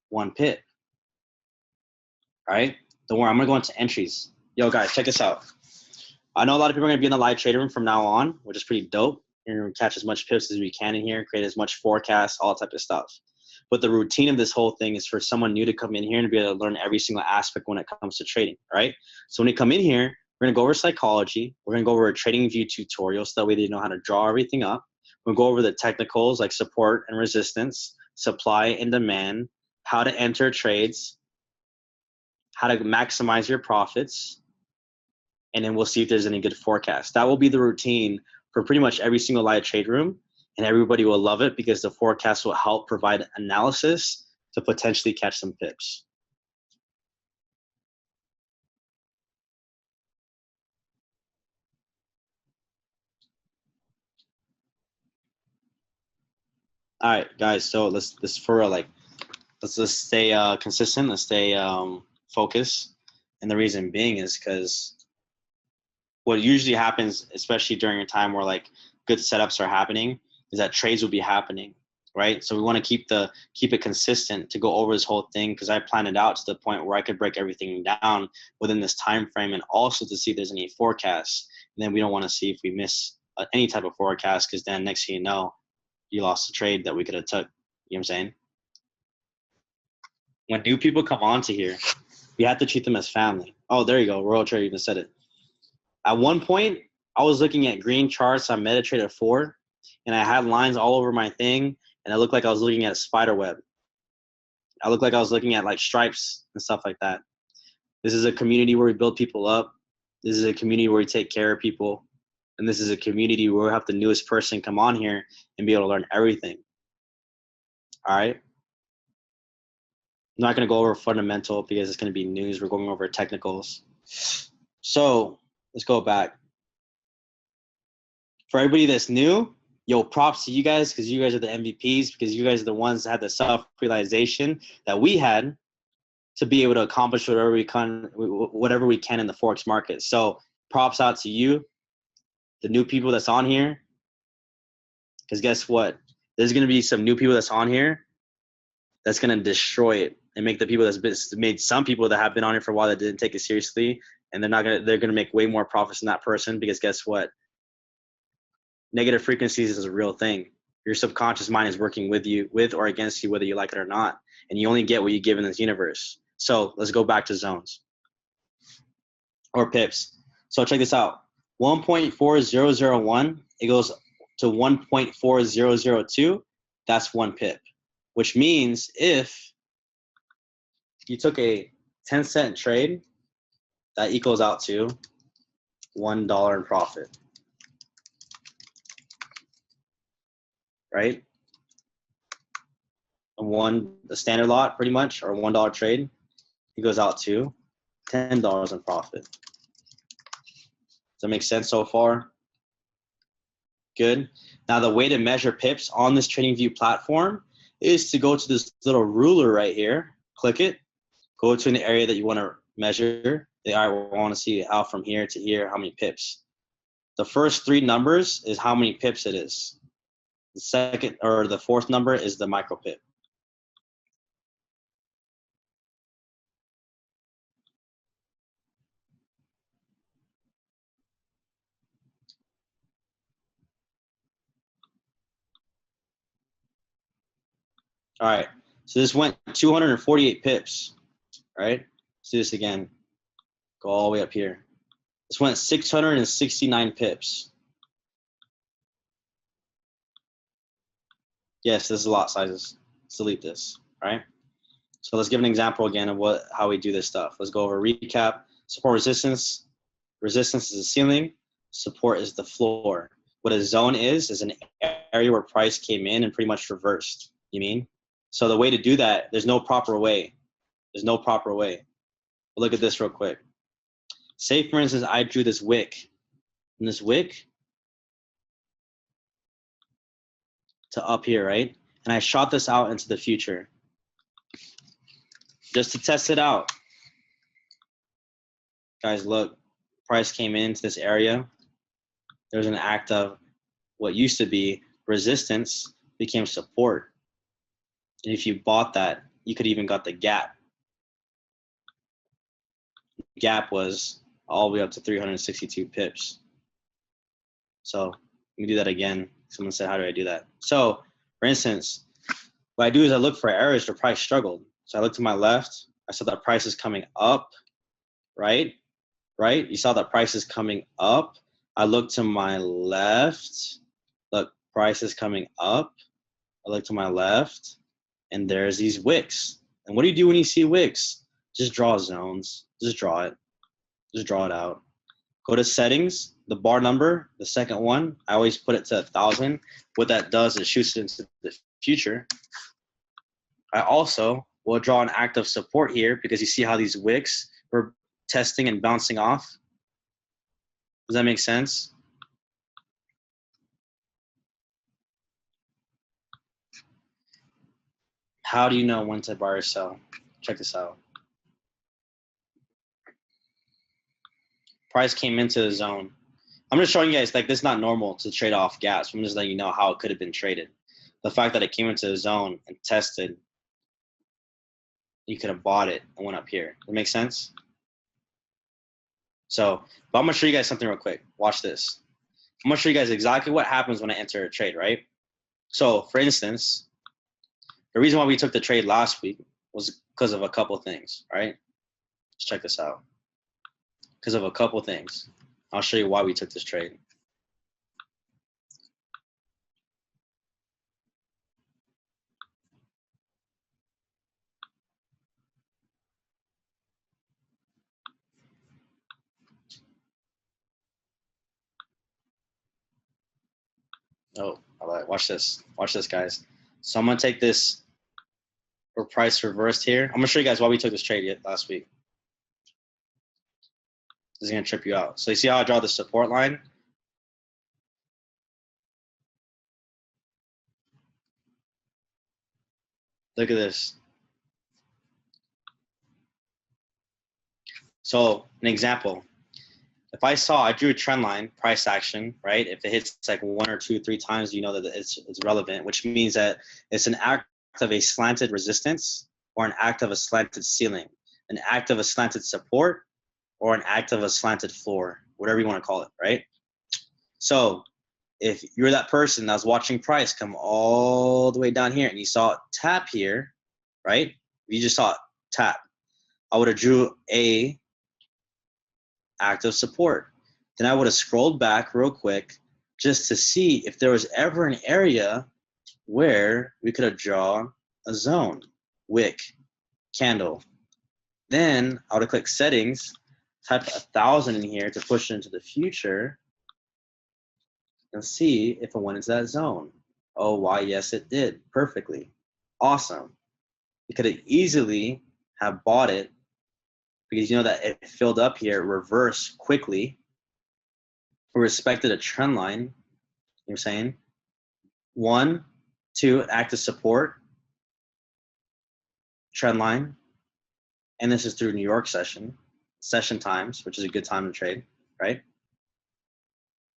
1 pip. All right? Don't worry, I'm gonna go into entries. Yo, guys, check this out. I know a lot of people are gonna be in the live trading room from now on, which is pretty dope. You're gonna catch as much pips as we can in here, create as much forecast, all type of stuff. But the routine of this whole thing is for someone new to come in here and be able to learn every single aspect when it comes to trading, right? So when you come in here, we're gonna go over psychology. We're gonna go over a trading view tutorial so that way they know how to draw everything up. We'll go over the technicals like support and resistance, supply and demand, how to enter trades, how to maximize your profits, and then we'll see if there's any good forecast. That will be the routine for pretty much every single live trade room, and everybody will love it because the forecast will help provide analysis to potentially catch some pips. All right, guys. So let's for real, like, let's just stay consistent. Let's stay focused. And the reason being is because what usually happens, especially during a time where like good setups are happening, is that trades will be happening, right? So we want to keep it consistent to go over this whole thing, because I planned it out to the point where I could break everything down within this time frame, and also to see if there's any forecasts. And then we don't want to see if we miss any type of forecast, because then next thing you know, you lost a trade that we could have took. You know what I'm saying? When new people come onto here, we have to treat them as family. Oh, there you go. Royal Trader even said it. At one point, I was looking at green charts on MetaTrader 4, and I had lines all over my thing, and it looked like I was looking at a spider web. I looked like I was looking at like stripes and stuff like that. This is a community where we build people up. This is a community where we take care of people. And this is a community where we have the newest person come on here and be able to learn everything. All right? I'm not going to go over fundamental because it's going to be news. We're going over technicals. So let's go back. For everybody that's new, yo, props to you guys, because you guys are the MVPs, because you guys are the ones that had the self-realization that we had to be able to accomplish whatever we can in the Forex market. So props out to you, the new people that's on here, because guess what? There's going to be some new people that's on here that's going to destroy it and make the people that's made some people that have been on here for a while that didn't take it seriously, and they're going to make way more profits than that person, because guess what? Negative frequencies is a real thing. Your subconscious mind is working with or against you, whether you like it or not. And you only get what you give in this universe. So let's go back to zones or pips. So check this out. 1.4001, it goes to 1.4002. that's 1 pip, which means if you took a 10-cent trade, that equals out to $1 in profit, right? The standard lot, pretty much, or $1 trade, it goes out to $10 in profit. Does that make sense so far? Good. Now the way to measure pips on this TradingView platform is to go to this little ruler right here, click it, go to an area that you want to measure. All right, we want to see how from here to here, how many pips. The first 3 numbers is how many pips it is. The second or the 4th number is the micro pip. All right, so this went 248 pips, right? Let's do this again. Go all the way up here. This went 669 pips. Yes, this is lot sizes. Let's delete this, right? So let's give an example again of how we do this stuff. Let's go over recap. Support resistance. Resistance is the ceiling. Support is the floor. What a zone is an area where price came in and pretty much reversed. You mean? So the way to do that, there's no proper way. There's no proper way. But look at this real quick. Say, for instance, I drew this wick. And this wick to up here, right? And I shot this out into the future just to test it out. Guys, look, price came into this area. There's an act of what used to be resistance became support. And if you bought that, you could even got the gap. The gap was all the way up to 362 pips. So let me do that again. Someone said, how do I do that? So for instance, what I do is I look for areas where price struggled. So I look to my left. I saw that price is coming up, right? Right? You saw that price is coming up. I look to my left. Look, price is coming up. I look to my left, and there's these wicks. And what do you do when you see wicks? Just draw zones. Just draw it. Just draw it out. Go to settings, the bar number, the second one. I always put it to 1,000. What that does is shoots it into the future. I also will draw an active support here because you see how these wicks were testing and bouncing off. Does that make sense? How do you know when to buy or sell? Check this out. Price came into the zone. I'm just showing you guys, like, this is not normal to trade off gaps. I'm just letting you know how it could have been traded. The fact that it came into the zone and tested, you could have bought it and went up here. That makes sense? So, but I'm gonna show you guys something real quick. Watch this. I'm gonna show you guys exactly what happens when I enter a trade, right? So, for instance, the reason why we took the trade last week was because of a couple things, right? Let's check this out. Because of a couple things. I'll show you why we took this trade. Oh, all right, watch this. Watch this, guys. So I'm gonna take this for price reversed here. I'm gonna show you guys why we took this trade last week. This is gonna trip you out. So you see how I draw the support line? Look at this. So an example, if I drew a trend line, price action, right? If it hits like 1 or 2, 3 times, you know that it's relevant, which means that it's an act of a slanted resistance or an act of a slanted ceiling, an act of a slanted support or an act of a slanted floor, whatever you want to call it, right? So if you're that person that was watching price come all the way down here and you saw it tap here, right? You just saw it tap. I would have drew a active support. Then I would have scrolled back real quick just to see if there was ever an area where we could have drawn a zone, wick, candle. Then I would have clicked settings, type 1,000 in here to push it into the future and see if it went into that zone. Oh, why, yes, it did perfectly. Awesome. You could have easily have bought it because you know that it filled up here, reversed quickly, respected a trend line. You know what I'm saying? 1, 2, act as support, trend line. And this is through New York session times, which is a good time to trade, right?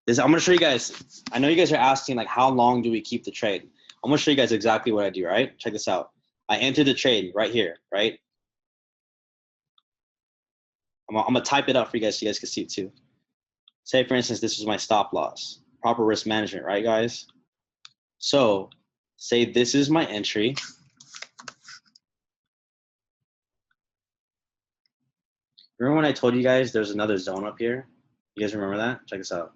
I'm gonna show you guys. I know you guys are asking like, how long do we keep the trade? I'm gonna show you guys exactly what I do, right? Check this out. I enter the trade right here, right? I'm gonna type it up for you guys so you guys can see it too. Say for instance, this is my stop loss. Proper risk management, right guys? So say this is my entry. Remember when I told you guys there's another zone up here? You guys remember that? Check this out.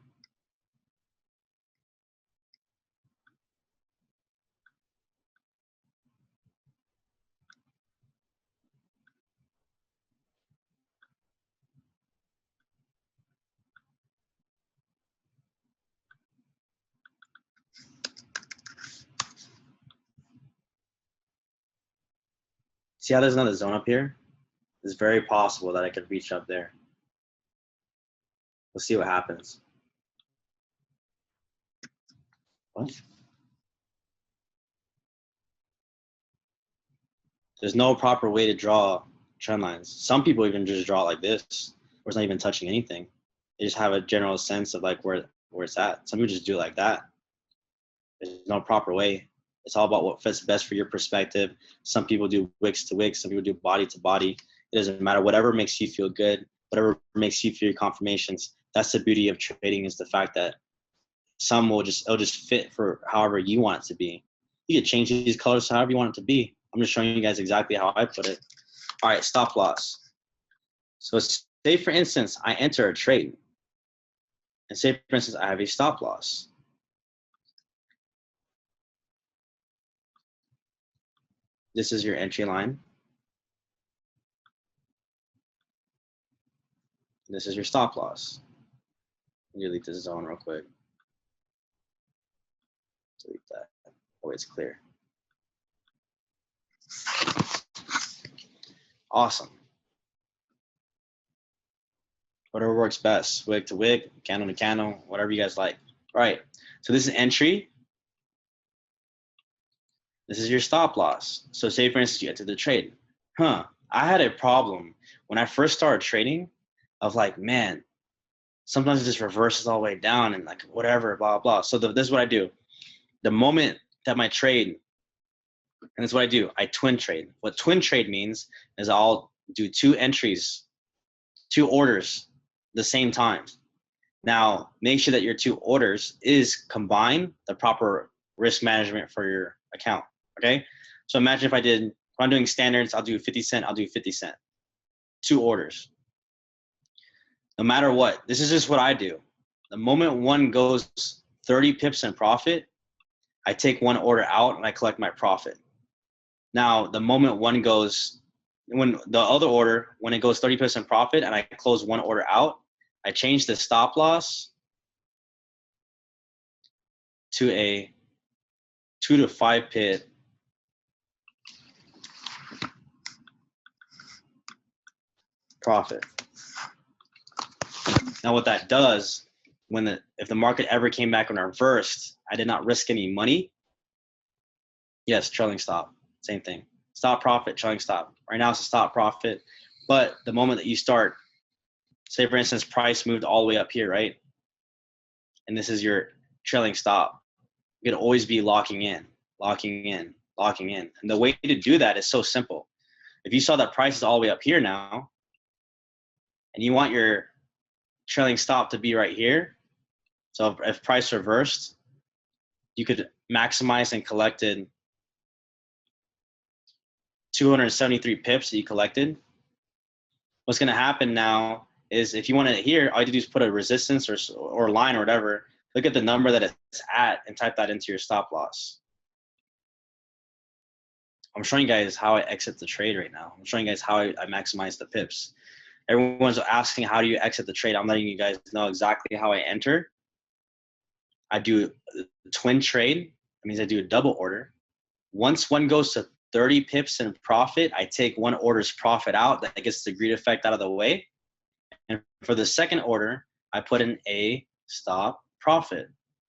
See how there's another zone up here? It's very possible that I could reach up there. We'll see what happens. What? There's no proper way to draw trend lines. Some people even just draw it like this, where it's not even touching anything. They just have a general sense of like where it's at. Some people just do it like that. There's no proper way. It's all about what fits best for your perspective. Some people do wicks to wicks. Some people do body to body. It doesn't matter. Whatever makes you feel good, whatever makes you feel your confirmations. That's the beauty of trading, is the fact that some it'll just fit for however you want it to be. You can change these colors however you want it to be. I'm just showing you guys exactly how I put it. All right, stop loss. So say for instance, I enter a trade. And say for instance, I have a stop loss. This is your entry line. This is your stop loss. Delete this zone real quick. Delete that. Oh, it's clear. Awesome. Whatever works best. Wick to wick, candle to candle, whatever you guys like. All right. So this is entry. This is your stop loss. So say for instance, you get to the trade. I had a problem when I first started trading of like, man, sometimes it just reverses all the way down and like whatever, blah, blah. So this is what I do. The moment that my trade, and that's what I do, I twin trade. What twin trade means is I'll do 2 entries, 2 orders the same time. Now, make sure that your 2 orders is combine the proper risk management for your account, okay? So imagine if I'm doing standards, I'll do 50 cent, I'll do 50 cent. 2 orders. No matter what, this is just what I do. The moment one goes 30 pips in profit, I take 1 order out and I collect my profit. Now, the moment one goes, when the other order, when it goes 30 pips in profit and I close 1 order out, I change the stop loss to a 2 to 5 pip profit. Now what that does, if the market ever came back and reversed, I did not risk any money. Yes, trailing stop, same thing. Stop profit, trailing stop. Right now it's a stop profit, but the moment that you start, say for instance, price moved all the way up here, right? And this is your trailing stop. You could always be locking in, locking in, locking in. And the way to do that is so simple. If you saw that price is all the way up here now, and you want your trailing stop to be right here, so if price reversed, you could maximize and collected 273 pips that you collected. What's going to happen now is if you want it here, all you do is put a resistance or line or whatever. Look at the number that it's at and type that into your stop loss. I'm showing you guys how I exit the trade right now. I'm showing you guys how I maximize the pips. Everyone's asking, how do you exit the trade? I'm letting you guys know exactly how I enter. I do a twin trade. That means I do a double order. Once one goes to 30 pips in profit, I take one order's profit out. That gets the greed effect out of the way. And for the second order, I put in a stop profit.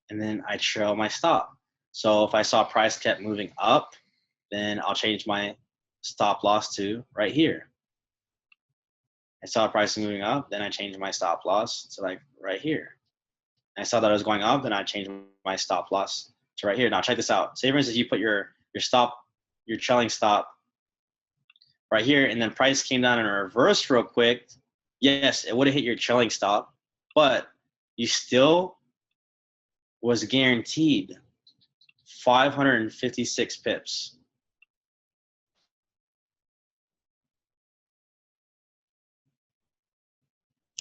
And then I trail my stop. So if I saw price kept moving up, then I'll change my stop loss to right here. I saw price moving up, then I changed my stop loss to like right here. And I saw that it was going up, then I changed my stop loss to right here. Now check this out. Say for instance, you put your stop, your trailing stop right here, and then price came down in a reverse real quick. Yes, it would have hit your trailing stop, but you still was guaranteed 556 pips.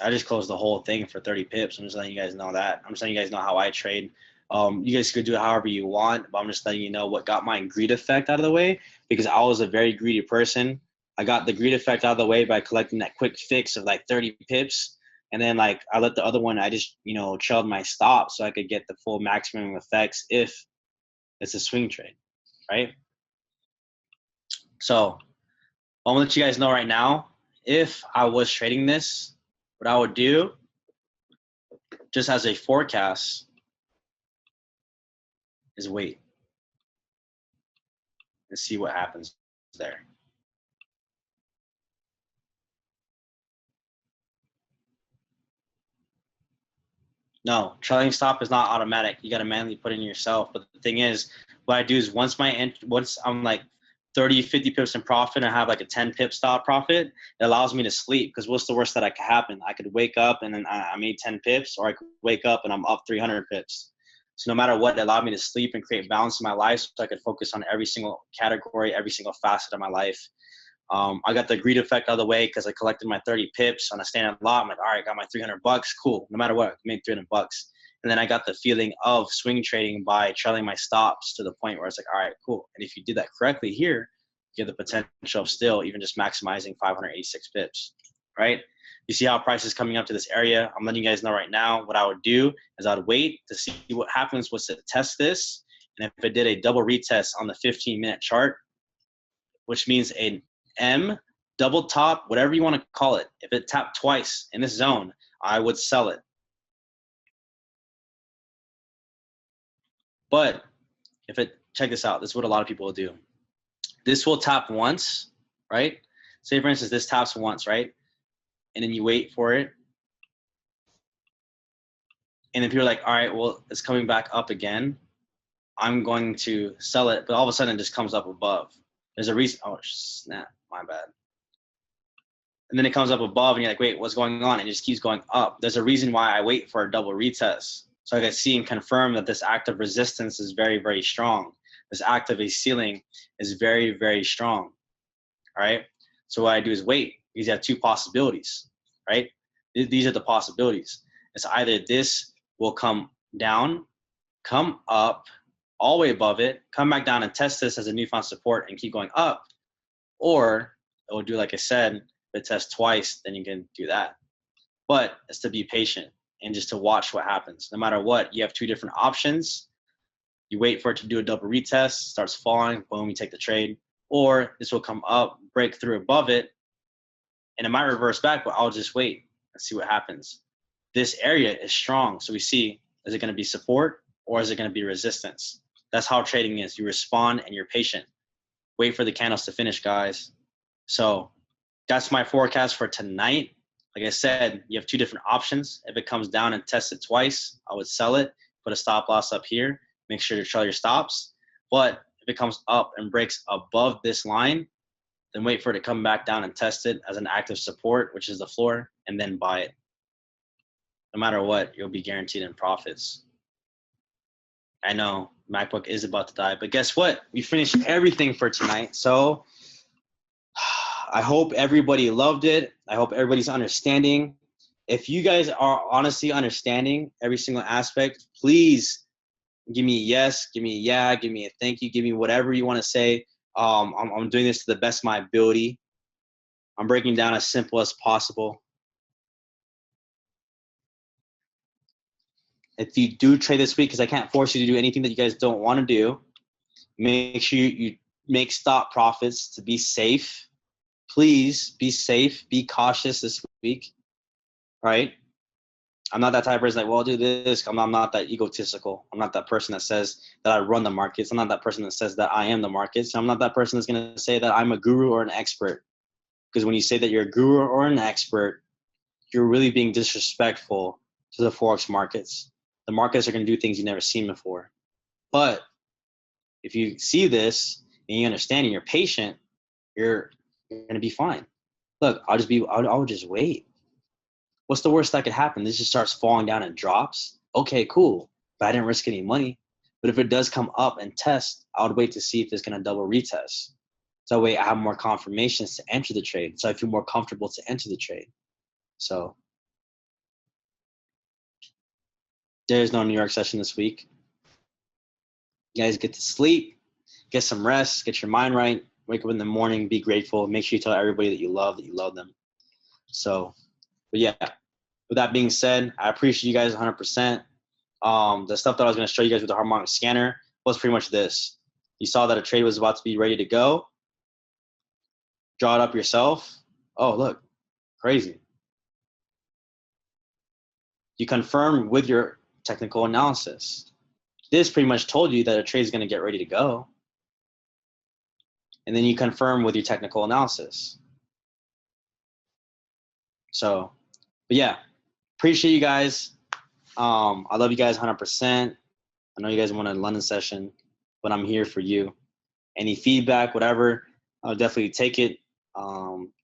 I just closed the whole thing for 30 pips. I'm just letting you guys know that. I'm just letting you guys know how I trade. You guys could do it however you want, but I'm just letting you know what got my greed effect out of the way, because I was a very greedy person. I got the greed effect out of the way by collecting that quick fix of like 30 pips. And then like I let the other one, I just, trailed my stop so I could get the full maximum effects if it's a swing trade, right? So I'm gonna let you guys know right now, if I was trading this, what I would do, just as a forecast, is wait and see what happens there. No, trailing stop is not automatic. You got to manually put in yourself. But the thing is, what I do is once I'm like 30, 50 pips in profit and I have like a 10 pip stop profit, it allows me to sleep, because what's the worst that could happen? I could wake up and then I made 10 pips, or I could wake up and I'm up 300 pips. So no matter what, it allowed me to sleep and create balance in my life so I could focus on every single category, every single facet of my life. I got the greed effect out of the way because I collected my 30 pips on a standard lot. I'm like, all right, got my 300 bucks. Cool. No matter what, I made 300 bucks. And then I got the feeling of swing trading by trailing my stops to the point where it's like, all right, cool. And if you did that correctly here, you have the potential of still even just maximizing 586 pips, right? You see how price is coming up to this area. I'm letting you guys know right now what I would do is I'd wait to see what happens was to test this. And if it did a double retest on the 15-minute chart, which means an M, double top, whatever you want to call it, if it tapped twice in this zone, I would sell it. But if it, check this out, this is what a lot of people will do. This will tap once, right? Say for instance, this taps once, right? And then you wait for it. And if you're like, all right, well, it's coming back up again, I'm going to sell it, but all of a sudden it just comes up above. There's a reason. Oh, snap, my bad. And then it comes up above and you're like, wait, what's going on? And it just keeps going up. There's a reason why I wait for a double retest. So I can see and confirm that this active resistance is very, very strong. This active ceiling is very, very strong. All right. So what I do is wait, because you have two possibilities, right? These are the possibilities. It's either this will come down, come up all the way above it, come back down and test this as a newfound support and keep going up, or it will do like I said, if it tests twice, then you can do that. But it's to be patient and just to watch what happens. No matter what, you have two different options. You wait for it to do a double retest, starts falling, boom, you take the trade. Or this will come up, break through above it, and it might reverse back, but I'll just wait and see what happens. This area is strong, so we see, is it going to be support or is it going to be resistance? That's how trading is. You respond and you're patient. Wait for the candles to finish, guys. So that's my forecast for tonight. Like I said, you have two different options. If it comes down and tests it twice, I would sell it, put a stop loss up here, make sure to trail your stops. But if it comes up and breaks above this line, then wait for it to come back down and test it as an active support, which is the floor, and then buy it. No matter what, you'll be guaranteed in profits. I know MacBook is about to die, but guess what? We finished everything for tonight. So I hope everybody loved it. I hope everybody's understanding. If you guys are honestly understanding every single aspect, please give me a yes, give me a yeah, give me a thank you, give me whatever you want to say. I'm doing this to the best of my ability. I'm breaking down as simple as possible. If you do trade this week, because I can't force you to do anything that you guys don't want to do, make sure you make stop profits to be safe. Please be safe, be cautious this week, right? I'm not that type of person like, well, I'll do this. I'm not that egotistical. I'm not that person that says that I run the markets. I'm not that person that says that I am the markets. I'm not that person that's going to say that I'm a guru or an expert. Because when you say that you're a guru or an expert, you're really being disrespectful to the Forex markets. The markets are going to do things you've never seen before. But if you see this and you understand and you're patient, you're going to be fine. Look, I'll just wait. What's the worst that could happen? This just starts falling down and drops. Okay, cool. But I didn't risk any money. But if it does come up and test, I would wait to see if it's going to double retest. So that way I have more confirmations to enter the trade. So I feel more comfortable to enter the trade. So there's no New York session this week. You guys get to sleep, get some rest, get your mind right, wake up in the morning, be grateful, make sure you tell everybody that you love them. So, but yeah, with that being said, I appreciate you guys 100%. The stuff that I was going to show you guys with the harmonic scanner was pretty much this. You saw that a trade was about to be ready to go. Draw it up yourself. Oh, look, crazy. You confirm with your technical analysis. This pretty much told you that a trade is going to get ready to go. And then you confirm with your technical analysis. So, but yeah, appreciate you guys. I love you guys 100%. I know you guys want a London session, but I'm here for you. Any feedback, whatever, I'll definitely take it.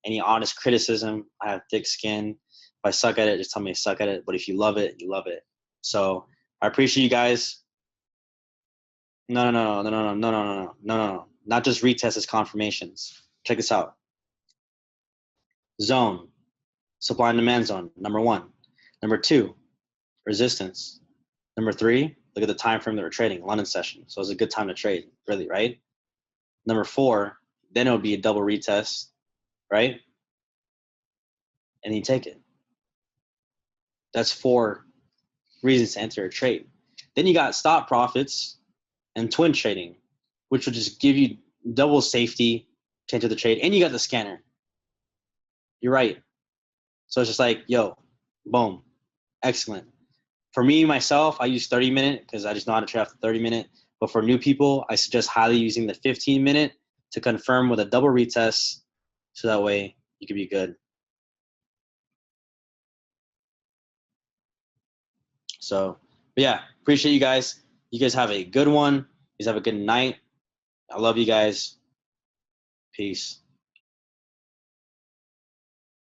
Any honest criticism, I have thick skin. If I suck at it, just tell me I suck at it. But if you love it, you love it. So I appreciate you guys. No. Not just retests, it's confirmations. Check this out. Zone, supply and demand zone, number 1. Number 2, resistance. Number 3, look at the time frame that we're trading, London session. So it's a good time to trade, really, right? Number 4, then it would be a double retest, right? And you take it. That's 4 reasons to enter a trade. Then you got stop profits and twin trading, which will just give you double safety to enter the trade. And you got the scanner. You're right. So it's just like, yo, boom, excellent. For me, myself, I use 30-minute because I just know how to trade off the 30-minute. But for new people, I suggest highly using the 15-minute to confirm with a double retest so that way you can be good. So, but yeah, appreciate you guys. You guys have a good one. You guys have a good night. I love you guys. Peace.